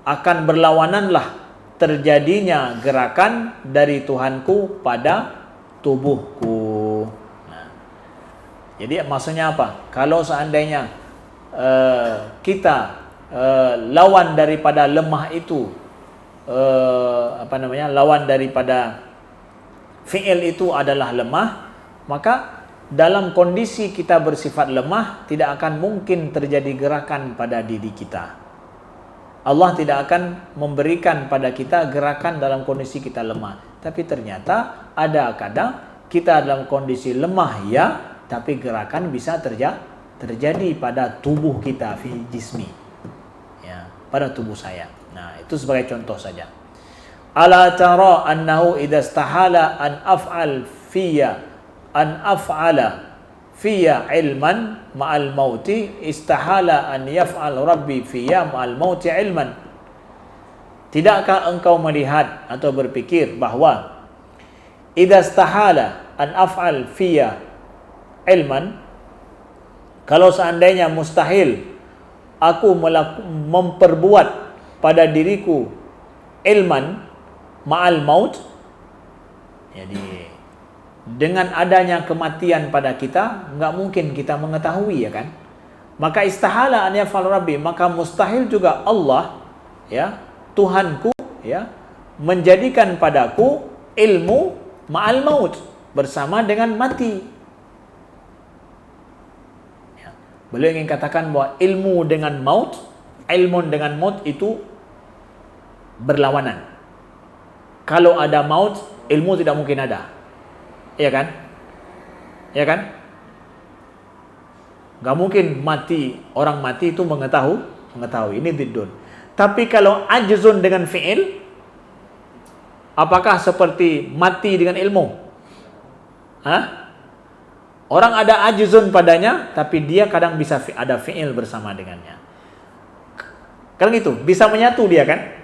akan berlawananlah terjadinya gerakan dari Tuhanku pada tubuhku. Nah, jadi maksudnya apa? Kalau seandainya kita lawan daripada lemah itu lawan daripada fi'il itu adalah lemah, maka dalam kondisi kita bersifat lemah, tidak akan mungkin terjadi gerakan pada diri kita. Allah tidak akan memberikan pada kita gerakan dalam kondisi kita lemah. Tapi ternyata ada kadang kita dalam kondisi lemah ya, tapi gerakan bisa terjadi pada tubuh kita, fi jismi. Ya, pada tubuh saya. Nah, itu sebagai contoh saja. Ala tara annahu idza istahala an af'ala fiyya ilman ma'al mauti istahala an yaf'al rabbi fiyya ma'al mauti ilman. Tidakkah engkau melihat atau berpikir bahwa idza istahala an af'al fiyya ilman, kalau seandainya mustahil aku memperbuat pada diriku ilman ma'al maut, jadi dengan adanya kematian pada kita, nggak mungkin kita mengetahui, ya kan? Maka istahala an yaf'al rabbi, maka mustahil juga Allah, ya, Tuhanku, ya, menjadikan padaku ilmu ma'al maut, bersama dengan mati. Ya. Beliau ingin katakan bahwa ilmu dengan maut itu berlawanan. Kalau ada maut, ilmu tidak mungkin ada. Iya kan? Ya kan? Gak mungkin orang mati itu mengetahui. Ini diddun. Tapi kalau ajzun dengan fi'il, apakah seperti mati dengan ilmu? Hah? Orang ada ajzun padanya, tapi dia kadang bisa ada fi'il bersama dengannya. Kan gitu, bisa menyatu dia kan?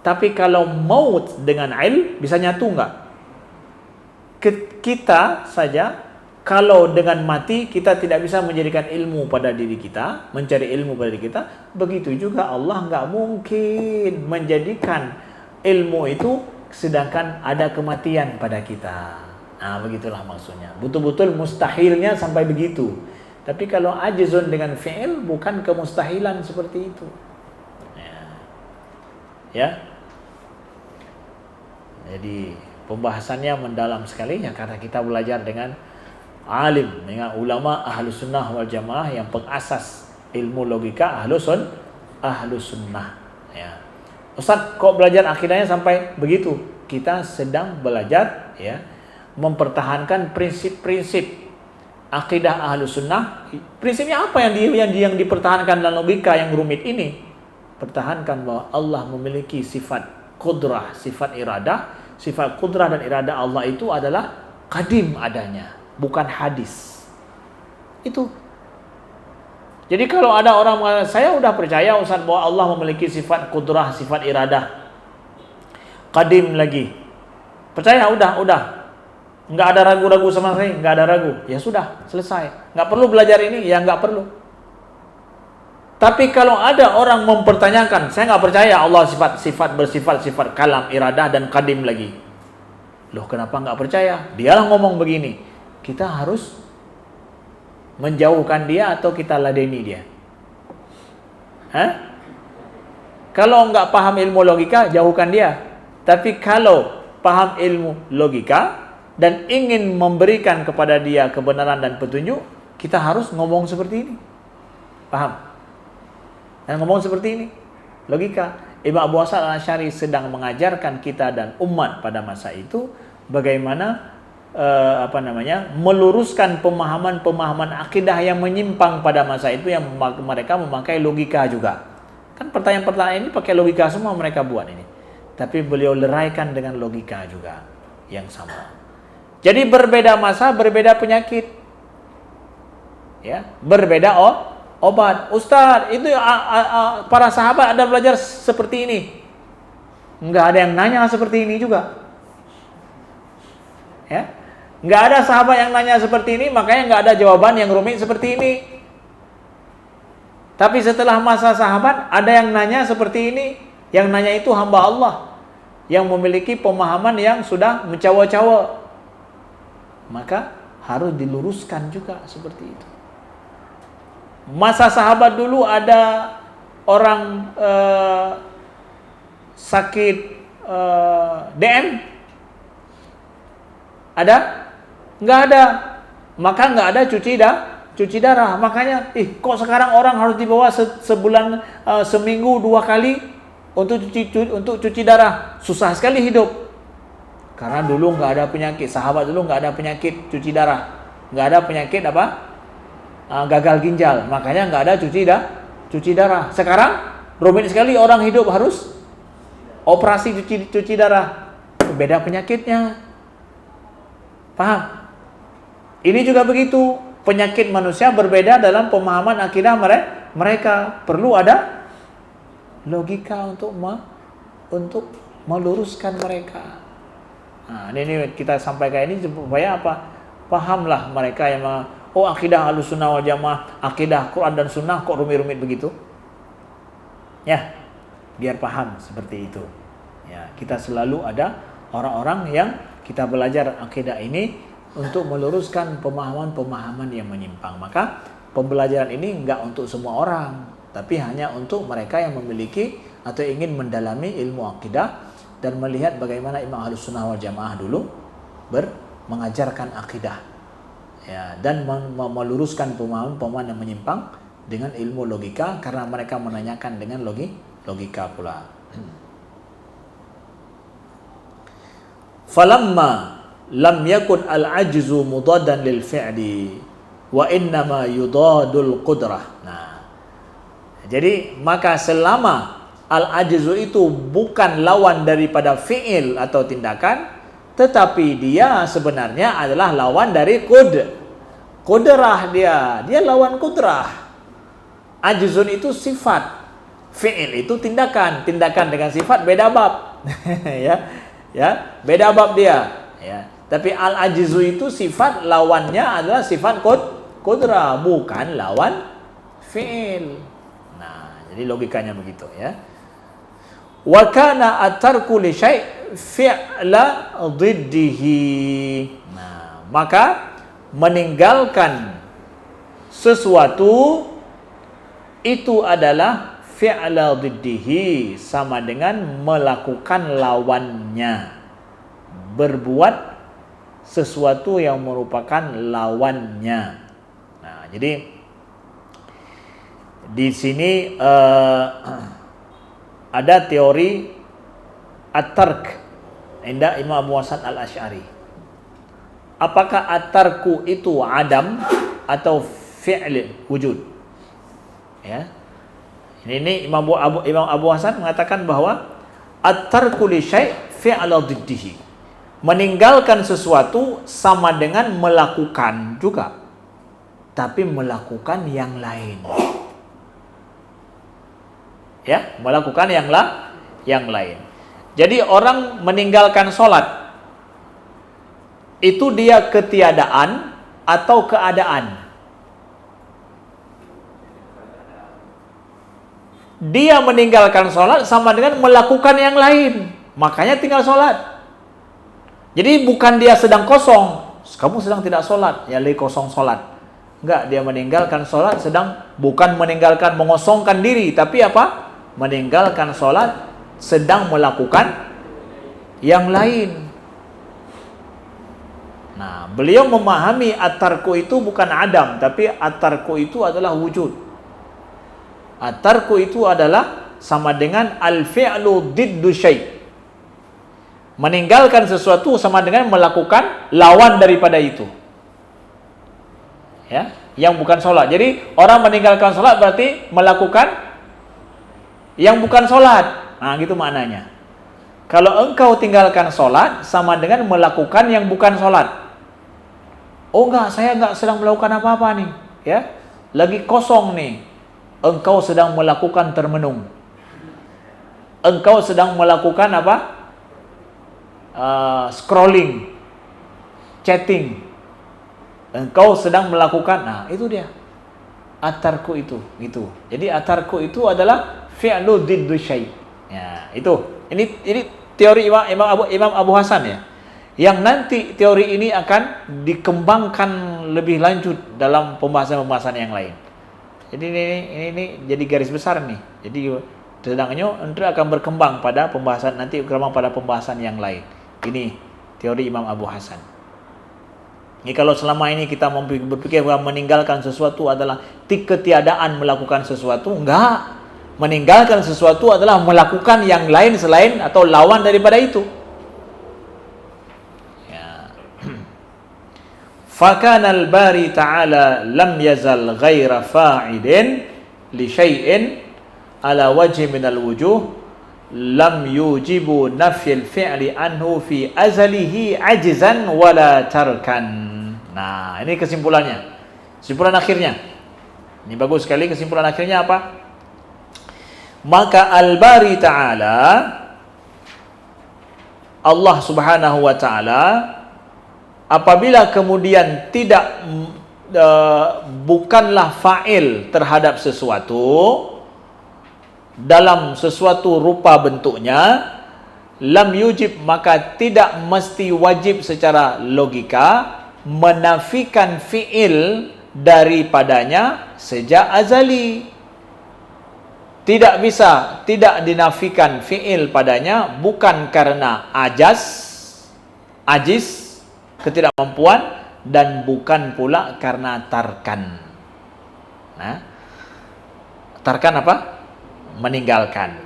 Tapi kalau maut dengan ilm bisa nyatu enggak? Kita saja kalau dengan mati kita tidak bisa menjadikan ilmu pada diri kita, mencari ilmu pada diri kita, begitu juga Allah enggak mungkin menjadikan ilmu itu sedangkan ada kematian pada kita. Nah, begitulah maksudnya. Betul-betul mustahilnya sampai begitu. Tapi kalau ajzun dengan fi'il bukan kemustahilan seperti itu. Ya. Jadi pembahasannya mendalam sekali ya, karena kita belajar dengan alim, dengan ulama ahlus sunnah wal jamaah yang pengasas ilmu logika ahlus sunnah. Ya. Ustaz, kok belajar akidahnya sampai begitu? Kita sedang belajar ya, mempertahankan prinsip-prinsip akidah ahlus sunnah. Prinsipnya apa yang dipertahankan dalam logika yang rumit ini? Pertahankan bahwa Allah memiliki sifat qudrah, sifat iradah. Sifat qudrah dan iradah Allah itu adalah qadim adanya, bukan hadis. Itu. Jadi kalau ada orang mengatakan, saya udah percaya Ustaz bahwa Allah memiliki sifat qudrah, sifat iradah, qadim lagi. Percaya, udah. Nggak ada ragu-ragu sama sekali, nggak ada ragu. Ya sudah, selesai. Nggak perlu belajar ini, ya nggak perlu. Tapi kalau ada orang mempertanyakan, saya nggak percaya Allah bersifat kalam, iradah dan qadim lagi. Loh, kenapa nggak percaya? Dialah ngomong begini. Kita harus menjauhkan dia atau kita ladeni dia? Hah? Kalau nggak paham ilmu logika, jauhkan dia. Tapi kalau paham ilmu logika dan ingin memberikan kepada dia kebenaran dan petunjuk, kita harus ngomong seperti ini. Paham? Dan ngomong seperti ini, logika. Imam Abu Hasan al-Asy'ari sedang mengajarkan kita dan umat pada masa itu bagaimana meluruskan pemahaman-pemahaman akidah yang menyimpang pada masa itu, yang mereka memakai logika juga. Kan pertanyaan-pertanyaan ini pakai logika semua mereka buat ini. Tapi beliau leraikan dengan logika juga yang sama. Jadi berbeda masa, berbeda penyakit. Ya, berbeda obat. Ustaz, itu para sahabat ada belajar seperti ini. Enggak ada yang nanya seperti ini juga. Ya. Enggak ada sahabat yang nanya seperti ini, makanya enggak ada jawaban yang rumit seperti ini. Tapi setelah masa sahabat, ada yang nanya seperti ini. Yang nanya itu hamba Allah, yang memiliki pemahaman yang sudah mencawa-cawa. Maka harus diluruskan juga seperti itu. Masa sahabat dulu ada orang sakit DM, Ada? Nggak ada. Maka nggak ada cuci darah. Makanya, kok sekarang orang harus dibawa sebulan, seminggu 2 kali untuk cuci darah. Susah sekali hidup. Karena dulu nggak ada penyakit. Sahabat dulu nggak ada penyakit cuci darah. Nggak ada penyakit gagal ginjal. Makanya nggak ada cuci darah. Sekarang rumit sekali orang hidup harus operasi cuci darah. Beda penyakitnya. Paham? Ini juga begitu. Penyakit manusia berbeda dalam pemahaman akidah mereka. Perlu ada logika untuk meluruskan mereka. Nah, ini kita sampaikan ini supaya apa? Pahamlah mereka yang akidah Ahlussunnah wal Jamaah, akidah Quran dan Sunnah kok rumit-rumit begitu? Ya, biar paham seperti itu. Ya, kita selalu ada orang-orang yang kita belajar akidah ini untuk meluruskan pemahaman-pemahaman yang menyimpang. Maka pembelajaran ini enggak untuk semua orang, tapi hanya untuk mereka yang memiliki atau ingin mendalami ilmu akidah dan melihat bagaimana Imam Ahlussunnah wal Jamaah dulu mengajarkan akidah. Ya, dan meluruskan pemahaman-pemahaman yang menyimpang dengan ilmu logika, karena mereka menanyakan dengan logika pula. Falamma lam yakun al-ajzu mudadan lil fi'li wa innama yudadul qudrah. Nah, jadi maka selama al-ajzu itu bukan lawan daripada fi'il atau tindakan, tetapi dia sebenarnya adalah lawan dari kudrah. Dia lawan kudrah. Ajzun itu sifat, fi'il itu tindakan dengan sifat beda bab. ya beda bab dia, ya. Tapi al-ajzu itu sifat, lawannya adalah sifat kudrah, bukan lawan fi'il. Nah, jadi logikanya begitu, ya. Wa kana at-tarku li syai' fi'la dhiddihi. Nah, maka meninggalkan sesuatu itu adalah fi'la dhiddihi, sama dengan melakukan lawannya. Berbuat sesuatu yang merupakan lawannya. Nah, jadi di sini ada teori at-tark inda Imam Abu Hasan al-Asy'ari. Apakah at-tarku itu adam atau fi'l wujud? Ya. Ini Imam Abu Hasan mengatakan bahwa at-tarku li syai' fi'la dhiddihi. Meninggalkan sesuatu sama dengan melakukan juga, tapi melakukan yang lain. Ya, melakukan yang lain. Jadi orang meninggalkan sholat, itu dia ketiadaan atau keadaan? Dia meninggalkan sholat sama dengan melakukan yang lain, makanya tinggal sholat. Jadi bukan dia sedang kosong, kamu sedang tidak sholat, ya lagi kosong sholat. Enggak, dia meninggalkan sholat bukan meninggalkan mengosongkan diri, tapi apa? Meninggalkan sholat sedang melakukan yang lain. Nah, beliau memahami at-tarku itu bukan adam, tapi at-tarku itu adalah wujud. At-tarku itu adalah sama dengan al-fi'lu diddu syai'. Meninggalkan sesuatu sama dengan melakukan lawan daripada itu. Ya, yang bukan sholat. Jadi orang meninggalkan sholat berarti melakukan yang bukan sholat. Nah, gitu maknanya. Kalau engkau tinggalkan sholat sama dengan melakukan yang bukan sholat. Oh enggak, saya enggak sedang melakukan apa-apa nih, ya. Lagi kosong nih. Engkau sedang melakukan termenung. Engkau sedang melakukan apa? Scrolling, chatting. Engkau sedang melakukan, nah itu dia at-tarku itu, gitu. Jadi at-tarku itu adalah fi'lu diddu syai'. Ya, itu. Ini teori Imam Abu Hasan, ya. Yang nanti teori ini akan dikembangkan lebih lanjut dalam pembahasan-pembahasan yang lain. Jadi ini jadi garis besar nih. Jadi sedangnya nanti akan berkembang pada pembahasan nanti, pada pembahasan yang lain. Ini teori Imam Abu Hasan. Ini kalau selama ini kita berpikir bahwa meninggalkan sesuatu adalah ketiadaan melakukan sesuatu, enggak. Meninggalkan sesuatu adalah melakukan yang lain selain atau lawan daripada itu. Ya. Fakana al-bari ta'ala lam yazal ghaira fa'idin li syai'in ala wajhi min al-wujuh lam yujibu nafyil fi'li anhu fi azalihi ajzan wala tarkan. Nah, ini kesimpulannya. Kesimpulan akhirnya. Ini bagus sekali kesimpulan akhirnya apa? Maka Al-Bari Ta'ala, Allah Subhanahu wa Ta'ala, apabila kemudian tidak bukanlah fa'il terhadap sesuatu dalam sesuatu rupa bentuknya, lam yujib, maka tidak mesti wajib secara logika menafikan fi'il daripadanya sejak azali. Tidak bisa, tidak dinafikan fi'il padanya bukan karena ajiz, ketidakmampuan, dan bukan pula karena tarkan. Nah, tarkan apa? Meninggalkan.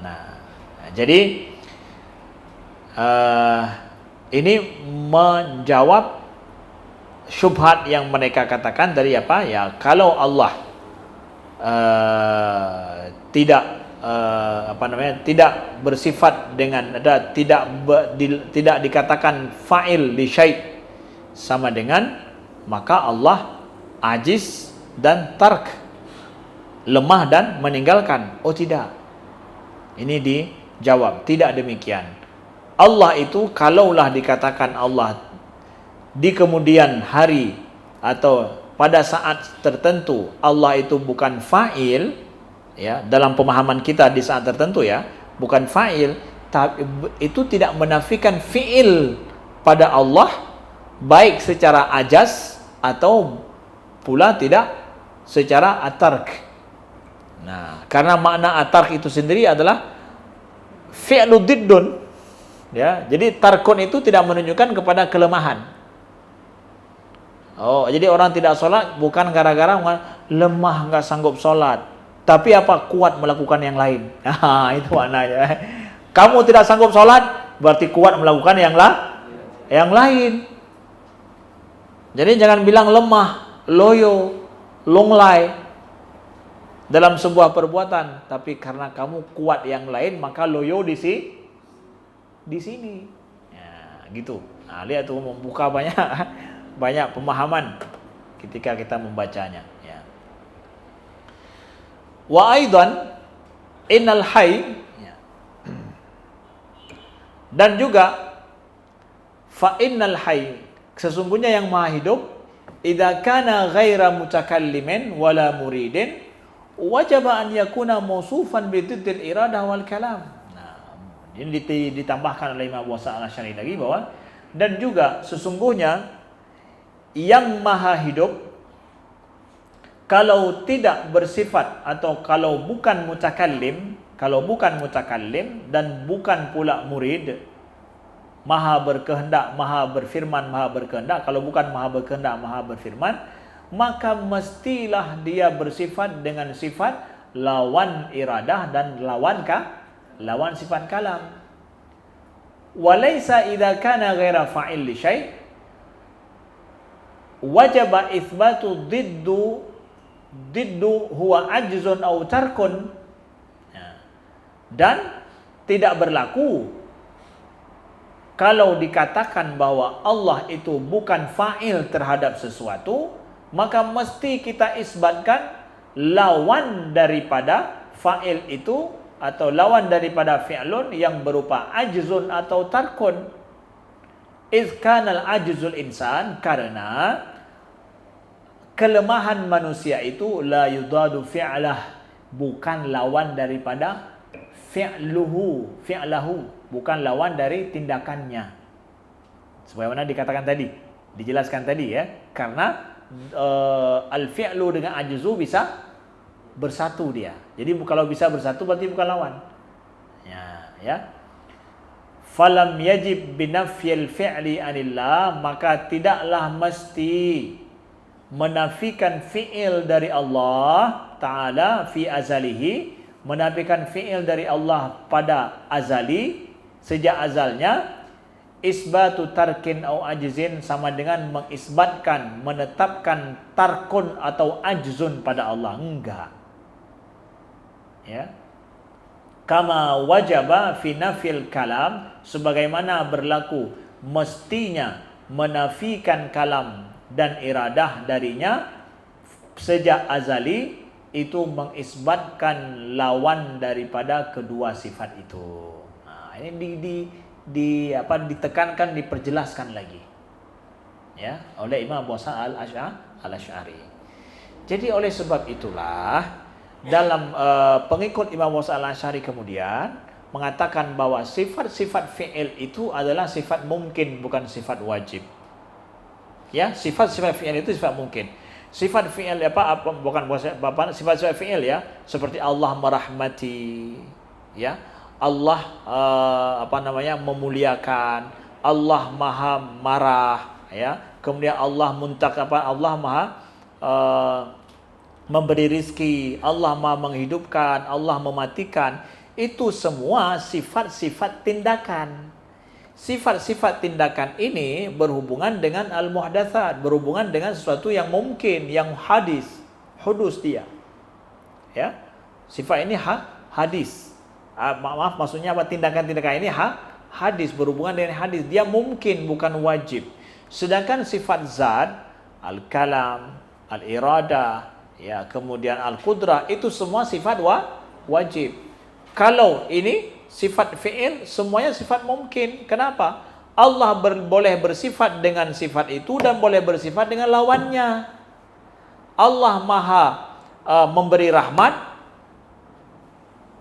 Nah, jadi ini menjawab syubhat yang mereka katakan dari apa? Ya, kalau Allah tidak bersifat dengan tidak dikatakan fa'il li syai' sama dengan, maka Allah ajiz dan tark, lemah dan meninggalkan. Oh tidak. Ini dijawab, tidak demikian. Allah itu kalaulah dikatakan Allah di kemudian hari atau pada saat tertentu Allah itu bukan fa'il, ya, dalam pemahaman kita di saat tertentu ya, bukan fa'il, tapi itu tidak menafikan fi'il pada Allah, baik secara ajaz atau pula tidak secara atark. Nah, karena makna atark itu sendiri adalah fi'lu diddun, ya. Jadi tarkun itu tidak menunjukkan kepada kelemahan. Oh, jadi orang tidak sholat bukan gara-gara lemah, nggak sanggup sholat, tapi apa? Kuat melakukan yang lain. Itu maknanya. Kamu tidak sanggup sholat berarti kuat melakukan yang lain. Jadi jangan bilang lemah, loyo, longlai dalam sebuah perbuatan, tapi karena kamu kuat yang lain maka loyo di sini. Ya, gitu. Nah, lihat tuh, membuka banyak pemahaman ketika kita membacanya, ya. Wa aidan innal hayy, ya. Dan juga fa innal hayy, sesungguhnya yang maha hidup, idza kana ghaira mutakallimin wala muridin wajaba an yakuna mausufan bi diddil iradah wal kalam. Nah, ini ditambahkan oleh Imam Abu Sa'ad Al-Asy'ari lagi bahwa dan juga sesungguhnya yang maha hidup kalau tidak bersifat atau kalau bukan mutakallim dan bukan pula murid, maha berkehendak, maha berfirman, maha berkehendak, kalau bukan maha berkehendak, maha berfirman, maka mestilah dia bersifat dengan sifat lawan iradah dan lawan sifat kalam. Walaysa idza kana ghaira fa'il li syai' wajaba itsbatu diddu huwa ajzun aw tarkun. Dan tidak berlaku kalau dikatakan bahwa Allah itu bukan fa'il terhadap sesuatu, maka mesti kita isbatkan lawan daripada fa'il itu atau lawan daripada fi'lun yang berupa ajzun atau tarkun. Iz kanal ajzul insan, karena kelemahan manusia itu la yudadu fi'lah, bukan lawan daripada fi'lahu, bukan lawan dari tindakannya. Sebagaimana dikatakan tadi, dijelaskan tadi, ya. Karena al-fi'lu dengan ajzu bisa bersatu dia. Jadi kalau bisa bersatu berarti bukan lawan. Ya. falam yajib binafyil fi'li anillah, maka tidaklah mesti menafikan fi'il dari Allah Ta'ala fi azalihi, menafikan fi'il dari Allah pada azali, sejak azalnya. Isbatu tarkin au ajzin, sama dengan mengisbatkan, menetapkan tarkun atau ajzun pada Allah. Enggak. Ya. Kama wajaba fi nafil kalam, sebagaimana berlaku mestinya menafikan kalam dan iradah darinya sejak azali, itu mengisbatkan lawan daripada kedua sifat itu. Nah, ini ditekankan, diperjelaskan lagi ya oleh Imam Abu Hasan al-Asy'ari. Jadi oleh sebab itulah dalam pengikut Imam Abu Hasan al-Asy'ari kemudian mengatakan bahwa sifat-sifat fi'il itu adalah sifat mungkin, bukan sifat wajib. Ya, sifat-sifat fi'il itu sifat mungkin. Sifat fi'il bukan sifat-sifat fi'il ya, seperti Allah merahmati, ya, Allah memuliakan, Allah maha marah, ya, kemudian Allah Allah maha memberi rizki, Allah maha menghidupkan, Allah mematikan. Itu semua sifat-sifat tindakan. Sifat-sifat tindakan ini berhubungan dengan al-muhdatsat, berhubungan dengan sesuatu yang mungkin, yang hudus dia. Ya. Sifat ini hadis. Maksudnya apa? Tindakan-tindakan ini hadis, berhubungan dengan hadis. Dia mungkin, bukan wajib. Sedangkan sifat zat, al-kalam, al-iradah, ya, kemudian al-qudrah, itu semua sifat wajib. Kalau ini sifat fi'il, semuanya sifat mungkin. Kenapa? Allah boleh bersifat dengan sifat itu dan boleh bersifat dengan lawannya. Allah maha memberi rahmat,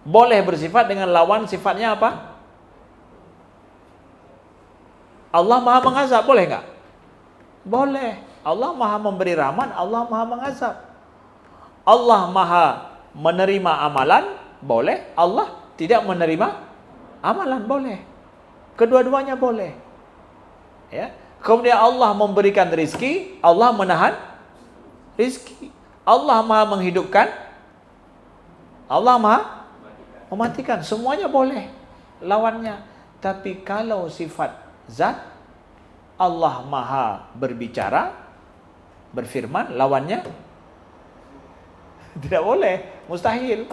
boleh bersifat dengan lawan sifatnya apa? Allah maha mengazab, boleh nggak? Boleh. Allah maha memberi rahmat, Allah maha mengazab. Allah maha menerima amalan, boleh. Allah tidak menerima amalan, boleh. Kedua-duanya boleh. Ya. Kemudian Allah memberikan rizki, Allah menahan rizki. Allah maha menghidupkan, Allah maha mematikan. Semuanya boleh lawannya. Tapi kalau sifat zat, Allah maha berbicara, berfirman, lawannya tidak boleh, mustahil.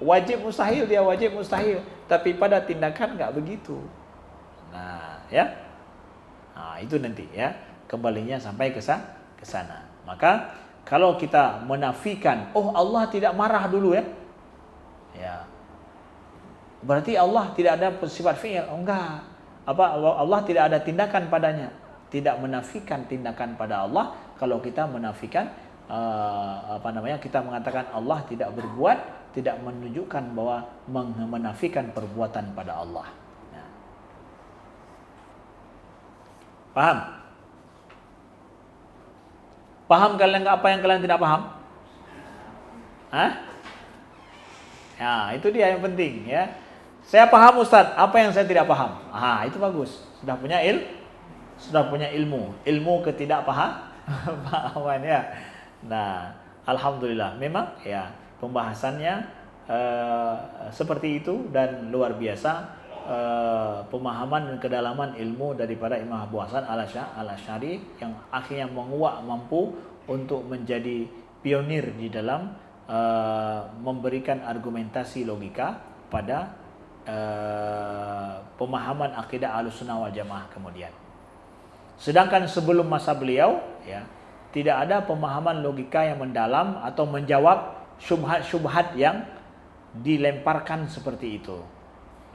Wajib mustahil, dia wajib mustahil. Tapi pada tindakan nggak begitu. Nah, ya. Nah, itu nanti ya, kembalinya sampai ke sana. Maka kalau kita menafikan, oh Allah tidak marah dulu ya. Ya. Berarti Allah tidak ada sifat fi'il. Oh, enggak. Allah tidak ada tindakan padanya. Tidak menafikan tindakan pada Allah. Kalau kita menafikan kita mengatakan Allah tidak berbuat, tidak menunjukkan bahwa menafikan perbuatan pada Allah. Nah. Paham? Paham kalian apa yang kalian tidak paham? Hah? Ya, itu dia yang penting ya. Saya paham Ustaz, apa yang saya tidak paham? Itu bagus. Sudah punya ilmu ketidakpahaman ya. Nah, alhamdulillah memang ya pembahasannya seperti itu dan luar biasa pemahaman dan kedalaman ilmu daripada Imam Abu Hasan al-Asy'ari yang akhirnya mampu untuk menjadi pionir di dalam memberikan argumentasi logika pada pemahaman akidah Ahlussunnah wal Jamaah kemudian. Sedangkan sebelum masa beliau ya, tidak ada pemahaman logika yang mendalam atau menjawab syubhat-syubhat yang dilemparkan seperti itu.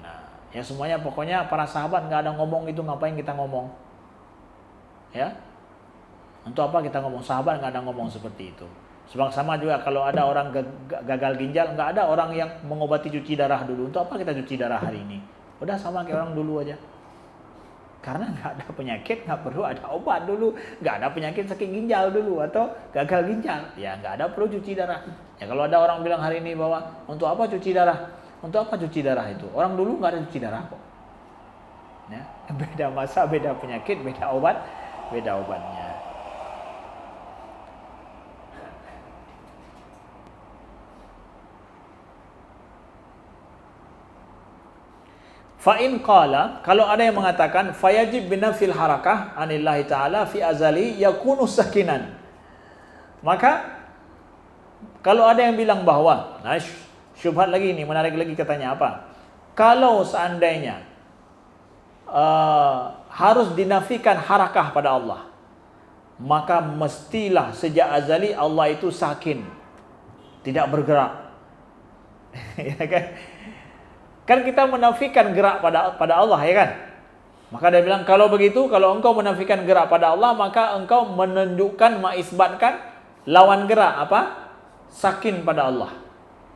Nah, ya semuanya pokoknya para sahabat nggak ada ngomong itu, ngapain kita ngomong? Ya, untuk apa kita ngomong? Sahabat nggak ada ngomong seperti itu. Sebab sama juga kalau ada orang gagal ginjal, nggak ada orang yang mengobati cuci darah dulu. Untuk apa kita cuci darah hari ini? Udah sama kayak orang dulu aja. Karena nggak ada penyakit, nggak perlu ada obat dulu. Nggak ada penyakit sakit ginjal dulu atau gagal ginjal, ya nggak ada perlu cuci darah. Ya kalau ada orang bilang hari ini bahwa untuk apa cuci darah? Untuk apa cuci darah itu? Orang dulu nggak ada cuci darah kok. Ya. Beda masa, beda penyakit, beda obat, beda obatnya. Fa'in qala, kalau ada yang mengatakan fayajib binafil harakah anillahi ta'ala fi azali yakunu sakinan. Maka kalau ada yang bilang bahwa, nah syubhat lagi ini, menarik lagi katanya apa? Kalau seandainya harus dinafikan harakah pada Allah, maka mestilah sejak azali Allah itu sakin, tidak bergerak. Ya kan? Kan kita menafikan gerak pada Allah, ya kan? Maka dia bilang, kalau begitu, kalau engkau menafikan gerak pada Allah, maka engkau menunjukkan, mengisbatkan lawan gerak apa? Sakin pada Allah.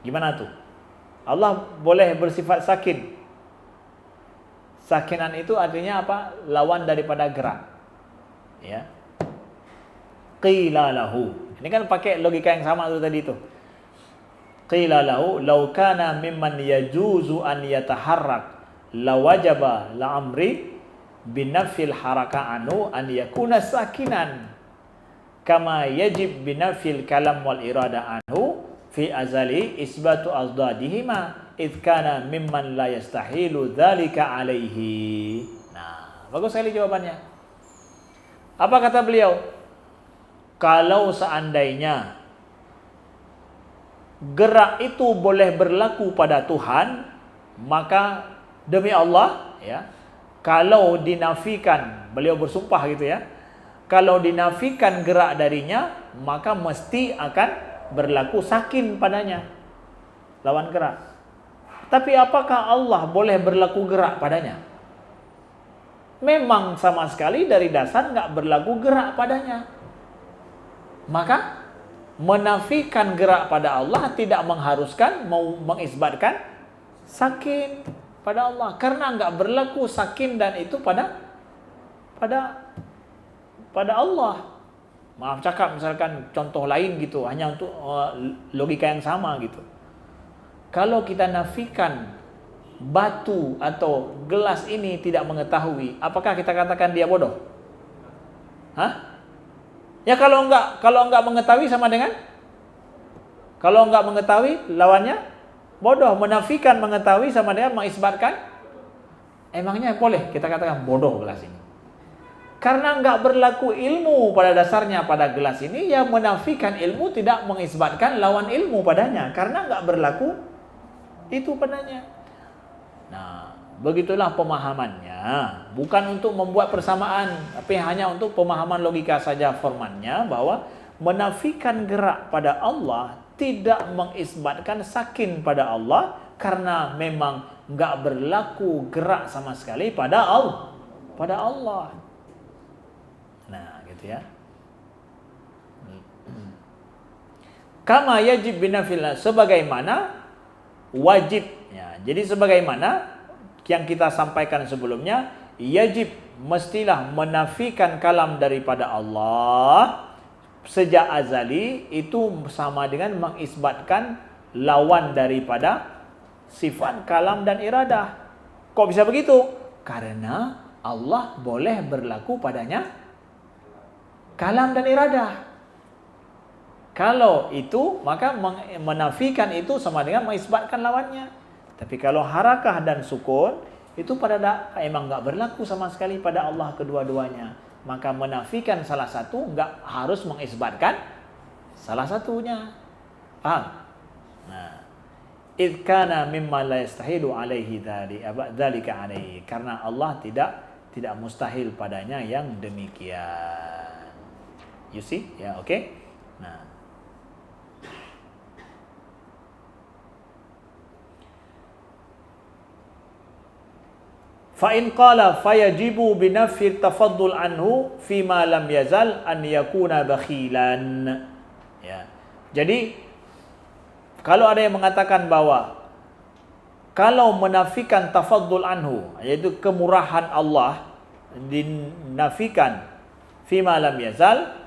Gimana tuh? Allah boleh bersifat sakin. Sakinan itu artinya apa? Lawan daripada gerak. Ya. Qila lahu. Ini kan pakai logika yang sama tuh tadi tuh. Qila lahu law kana mimman yajuzu an yataharrak lawajaba la'amri binafil haraka anu an yakuna sakinan kama yajib binafil kalam wal irada anhu fi azali isbatu azdadihima id kana mimman la yastahilu dzalika alaihi. Nah, bagus sekali jawabannya. Apa kata beliau? Kalau seandainya gerak itu boleh berlaku pada Tuhan, maka demi Allah, ya, kalau dinafikan, beliau bersumpah gitu ya, kalau dinafikan gerak darinya, maka mesti akan berlaku sakin padanya, lawan gerak. Tapi apakah Allah boleh berlaku gerak padanya? Memang sama sekali dari dasar nggak berlaku gerak padanya. Maka menafikan gerak pada Allah tidak mengharuskan mau mengisbatkan sakin pada Allah, karena enggak berlaku sakin dan itu pada Allah. Maaf cakap, misalkan contoh lain gitu, hanya untuk logika yang sama gitu. Kalau kita nafikan batu atau gelas ini tidak mengetahui, apakah kita katakan dia bodoh? Hah? Ya kalau enggak mengetahui sama dengan, kalau enggak mengetahui lawannya bodoh. Menafikan mengetahui sama dengan mengisbatkan. Emangnya boleh kita katakan bodoh gelas ini? Karena enggak berlaku ilmu pada dasarnya pada gelas ini, ya menafikan ilmu tidak mengisbatkan lawan ilmu padanya, karena enggak berlaku itu padanya. Nah, begitulah pemahamannya. Bukan untuk membuat persamaan, tapi hanya untuk pemahaman logika saja formatnya, bahwa menafikan gerak pada Allah tidak mengisbatkan sakin pada Allah, karena memang enggak berlaku gerak sama sekali pada Allah. Nah, gitu ya. Kama yajib binafillah, sebagaimana wajib ya. Jadi sebagaimana yang kita sampaikan sebelumnya, yajib, mestilah menafikan kalam daripada Allah sejak azali, itu sama dengan mengisbatkan lawan daripada sifat kalam dan iradah. Kok bisa begitu? Karena Allah boleh berlaku padanya kalam dan iradah. Kalau itu, maka menafikan itu sama dengan mengisbatkan lawannya. Tapi kalau harakah dan sukun, itu emang nggak berlaku sama sekali pada Allah kedua-duanya. Maka menafikan salah satu nggak harus mengisbatkan salah satunya. Paham? Nah, id kana mimma la yastahilu alaihi dzalika alaihi, karena Allah tidak mustahil padanya yang demikian. You see? Ya, oke. Nah, fa'in qala fayajibu binafir tafaddul anhu fima lam yazal an yakuna bakhilan. Ya. Jadi kalau ada yang mengatakan bahwa kalau menafikan tafaddul anhu, yaitu kemurahan Allah, dinafikan fima lam yazal,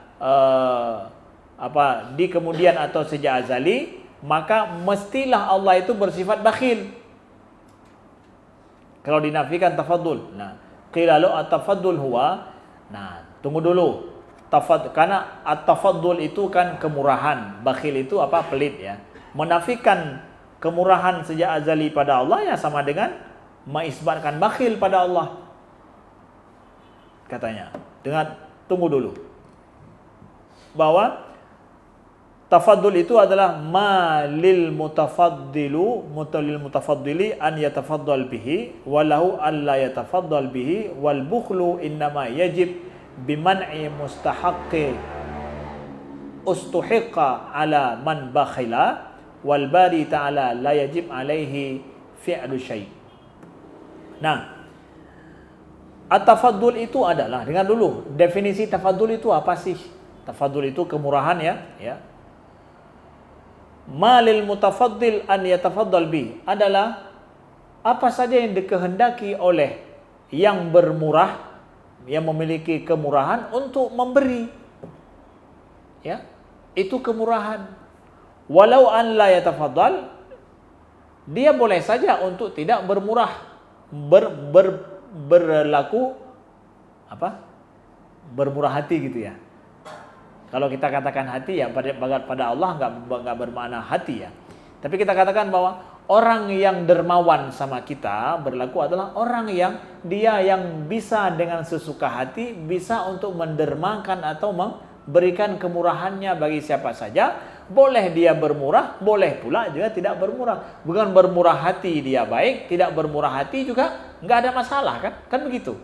di kemudian atau sejak azali, maka mestilah Allah itu bersifat bakhil. Kalau dinafikan tafaddul. Nah, Qila lahu at-tafaddul huwa. Nah, tunggu dulu. Karena at-tafaddul itu kan kemurahan, bakhil itu apa? Pelit ya. Menafikan kemurahan sejak azali pada Allah ya sama dengan mengisbatkan bakhil pada Allah. Katanya. Tunggu dulu. Bahwa tafaddul itu adalah malil mutafaddili an yatafaddal bihi walahu an la yatafaddal bihi wal bukhlu innama yajib biman'i mustahaqqi ustuhiqqa ala man bakhila wal bari ta'ala la yajib alaihi fi'lu syai'. Nah, at-tafaddul itu adalah, dengar dulu definisi tafaddul itu apa sih? Tafaddul itu kemurahan ya. Malil mutafaddil an yatafaddal bi adalah apa saja yang dikehendaki oleh yang bermurah, yang memiliki kemurahan untuk memberi. Ya, itu kemurahan. Walau an la yatafaddal, dia boleh saja untuk tidak bermurah, berlaku apa? Bermurah hati gitu ya. Kalau kita katakan hati ya pada Allah nggak bermakna hati ya. Tapi kita katakan bahwa orang yang dermawan sama kita berlaku adalah orang yang dia yang bisa dengan sesuka hati bisa untuk mendermakan atau memberikan kemurahannya bagi siapa saja. Boleh dia bermurah, boleh pula juga tidak bermurah. Bukan bermurah hati dia baik, tidak bermurah hati juga nggak ada masalah kan? Kan begitu.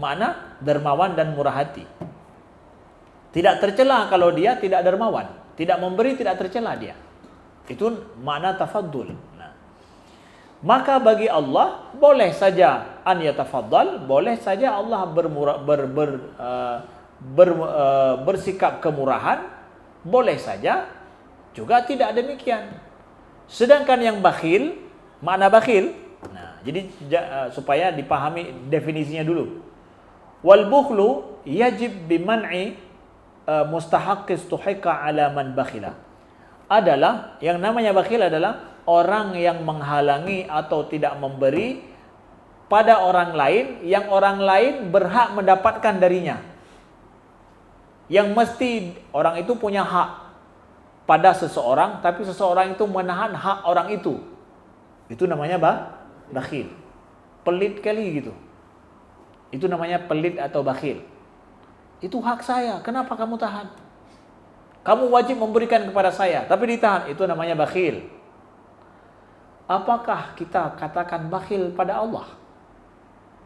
Makna dermawan dan murah hati. Tidak tercela kalau dia tidak dermawan, tidak memberi, tidak tercela dia. Itu makna tafaddul. Nah, maka bagi Allah boleh saja an yatafaddal, boleh saja Allah bersikap kemurahan, boleh saja juga tidak demikian. Sedangkan yang bakhil, makna bakhil. Nah, jadi supaya dipahami definisinya dulu. Wal bukhlu yajib biman'i mustahaqqis tuhiqa ala man bakhila. Adalah yang namanya bakhil adalah orang yang menghalangi atau tidak memberi pada orang lain yang orang lain berhak mendapatkan darinya. Yang mesti orang itu punya hak pada seseorang, tapi seseorang itu menahan hak orang itu. Itu namanya bakhil. Pelit kali gitu. Itu namanya pelit atau bakhil. Itu hak saya, kenapa kamu tahan? Kamu wajib memberikan kepada saya, tapi ditahan. Itu namanya bakhil. Apakah kita katakan bakhil pada Allah?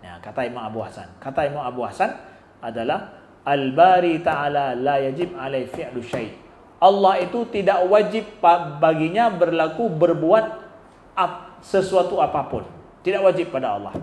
Nah, kata Imam Abu Hasan. Kata Imam Abu Hasan adalah Al-Bari ta'ala la yajib alai fi'lu syai'. Allah itu tidak wajib baginya berbuat sesuatu apapun. Tidak wajib pada Allah.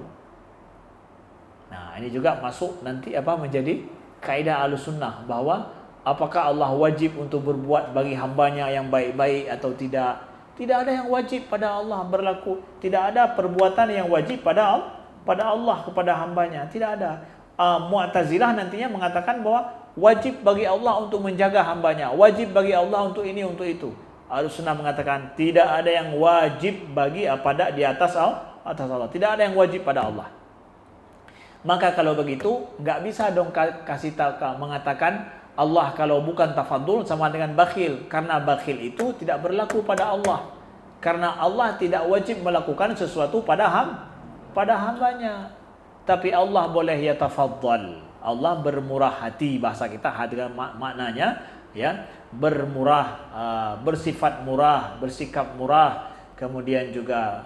Nah, ini juga masuk nanti menjadi kaidah Ahlussunnah bahwa apakah Allah wajib untuk berbuat bagi hambanya yang baik-baik atau tidak? Tidak ada yang wajib pada Allah berlaku. Tidak ada perbuatan yang wajib pada Allah kepada hambanya. Tidak ada. Mu'tazilah nantinya mengatakan bahwa wajib bagi Allah untuk menjaga hambanya. Wajib bagi Allah untuk ini, untuk itu. Ahlussunnah mengatakan tidak ada yang wajib bagi di atas Allah. Tidak ada yang wajib pada Allah. Maka kalau begitu, nggak bisa dong mengatakan Allah kalau bukan tafaddul sama dengan bakhil. Karena bakhil itu tidak berlaku pada Allah. Karena Allah tidak wajib melakukan sesuatu pada hambanya. Tapi Allah boleh yatafaddal. Allah bermurah hati, bahasa kita dengan maknanya ya, bermurah, bersifat murah, bersikap murah, kemudian juga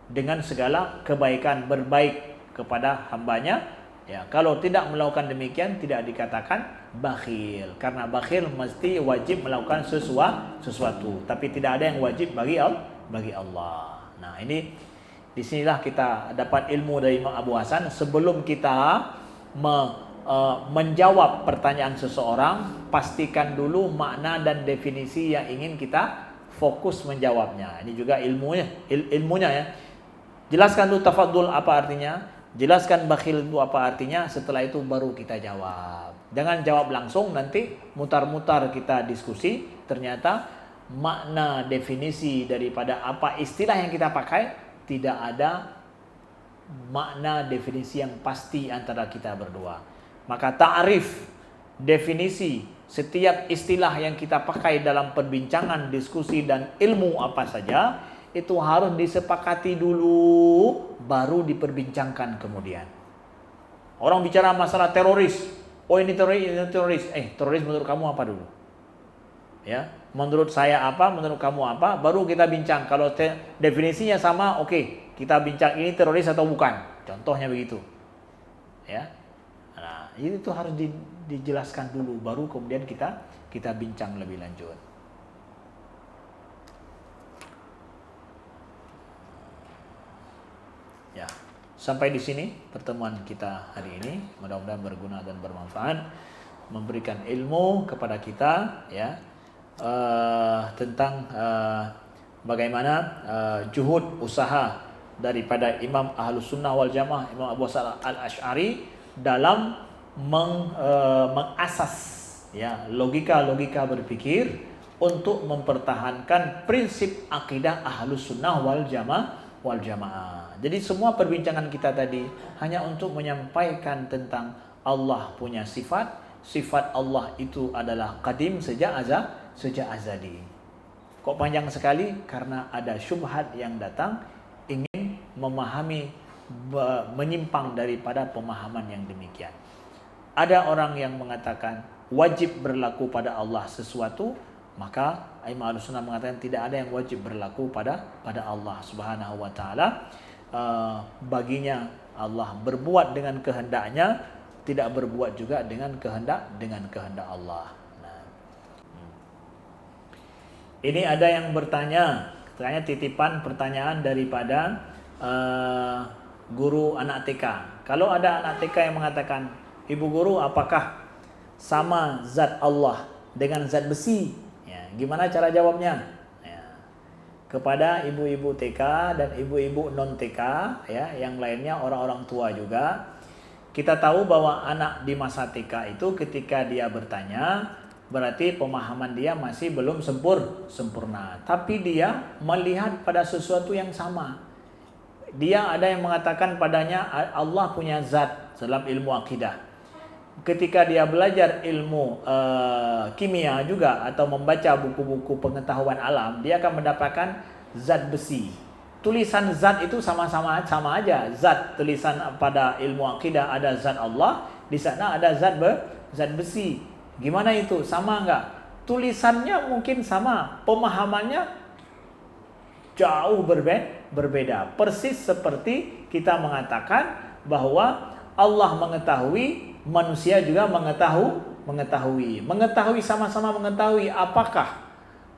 dengan segala kebaikan berbaik kepada hambanya. Ya, kalau tidak melakukan demikian tidak dikatakan bakhil. Karena bakhil mesti wajib melakukan sesuatu, tapi tidak ada yang wajib bagi Allah. Nah, ini disinilah kita dapat ilmu dari Imam Abu Hasan. Sebelum kita menjawab pertanyaan seseorang, pastikan dulu makna dan definisi yang ingin kita fokus menjawabnya. Ini juga ilmunya ya. Jelaskan dulu tafaddul apa artinya. Jelaskan bakhil itu apa artinya, setelah itu baru kita jawab. Jangan jawab langsung, nanti mutar-mutar kita diskusi, ternyata makna definisi daripada apa istilah yang kita pakai tidak ada makna definisi yang pasti antara kita berdua. Maka ta'rif, definisi setiap istilah yang kita pakai dalam perbincangan, diskusi dan ilmu apa saja itu harus disepakati dulu baru diperbincangkan kemudian. Orang bicara masalah teroris, oh ini teroris, ini teroris. Teroris menurut kamu apa dulu? Ya, menurut saya apa, menurut kamu apa, baru kita bincang. Kalau definisinya sama, oke, kita bincang ini teroris atau bukan. Contohnya begitu. Ya. Nah, itu harus dijelaskan dulu baru kemudian kita bincang lebih lanjut. Ya. Sampai di sini pertemuan kita hari ini, mudah-mudahan berguna dan bermanfaat, memberikan ilmu kepada kita ya tentang bagaimana juhud usaha daripada Imam Ahlus Sunnah wal Jamaah Imam Abu Hasan Al-Asy'ari dalam mengasas ya logika berpikir untuk mempertahankan prinsip akidah Ahlus Sunnah wal Jamaah. Jadi semua perbincangan kita tadi hanya untuk menyampaikan tentang Allah punya sifat Allah itu adalah qadim sejak azali. Kok panjang sekali? Karena ada syubhat yang datang ingin memahami menyimpang daripada pemahaman yang demikian. Ada orang yang mengatakan wajib berlaku pada Allah sesuatu, maka Imam Ahlus-Sunnah mengatakan tidak ada yang wajib berlaku pada Allah Subhanahu wa taala. Baginya Allah berbuat dengan kehendaknya, tidak berbuat juga dengan kehendak Allah. Nah. Ini ada yang bertanya, titipan pertanyaan daripada guru anak TK. Kalau ada anak TK yang mengatakan, "Ibu guru, apakah sama zat Allah dengan zat besi?" Ya, gimana cara jawabnya? Kepada ibu-ibu TK dan ibu-ibu non TK ya, yang lainnya orang-orang tua juga, kita tahu bahwa anak di masa TK itu ketika dia bertanya berarti pemahaman dia masih belum sempurna, tapi dia melihat pada sesuatu yang sama. Dia ada yang mengatakan padanya Allah punya zat dalam ilmu akidah. Ketika dia belajar ilmu kimia juga atau membaca buku-buku pengetahuan alam, dia akan mendapatkan zat besi. Tulisan zat itu sama aja. Zat tulisan pada ilmu akidah ada zat Allah, di sana ada zat besi. Gimana itu? Sama enggak? Tulisannya mungkin sama, pemahamannya jauh berbeda. Persis seperti kita mengatakan bahwa Allah mengetahui, manusia juga mengetahui. Sama-sama mengetahui. Apakah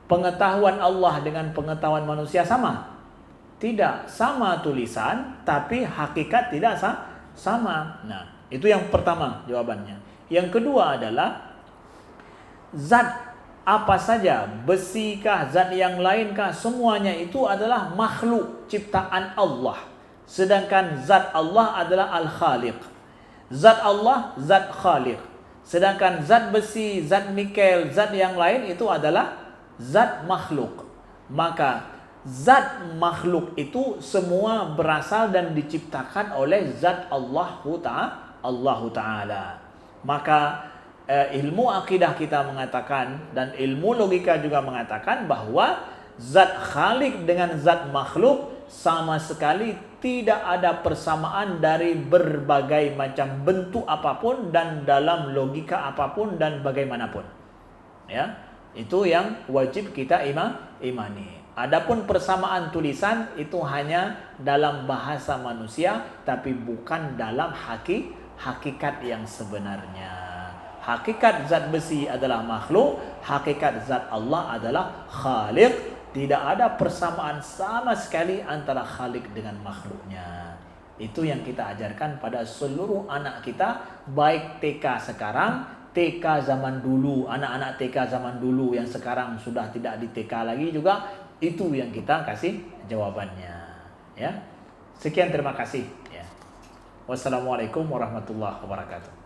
pengetahuan Allah dengan pengetahuan manusia sama? Tidak, sama tulisan, tapi hakikat tidak sama. Nah, itu yang pertama jawabannya. Yang kedua adalah zat apa saja, besikah, zat yang lainkah, semuanya itu adalah makhluk ciptaan Allah. Sedangkan zat Allah adalah Al-Khaliq. Zat Allah, zat Khaliq. Sedangkan zat besi, zat nikel, zat yang lain itu adalah zat makhluk. Maka zat makhluk itu semua berasal dan diciptakan oleh zat Allah Ta'ala. Maka ilmu akidah kita mengatakan dan ilmu logika juga mengatakan bahwa zat Khaliq dengan zat makhluk sama sekali tidak ada persamaan dari berbagai macam bentuk apapun dan dalam logika apapun dan bagaimanapun. Ya, itu yang wajib kita imani. Adapun persamaan tulisan itu hanya dalam bahasa manusia tapi bukan dalam hakikat yang sebenarnya. Hakikat zat besi adalah makhluk, hakikat zat Allah adalah Khaliq. Tidak ada persamaan sama sekali antara Khaliq dengan makhluknya. Itu yang kita ajarkan pada seluruh anak kita, baik TK sekarang, TK zaman dulu, anak-anak TK zaman dulu yang sekarang sudah tidak di TK lagi juga, itu yang kita kasih jawabannya. Ya, sekian, terima kasih. Ya. Wassalamualaikum warahmatullahi wabarakatuh.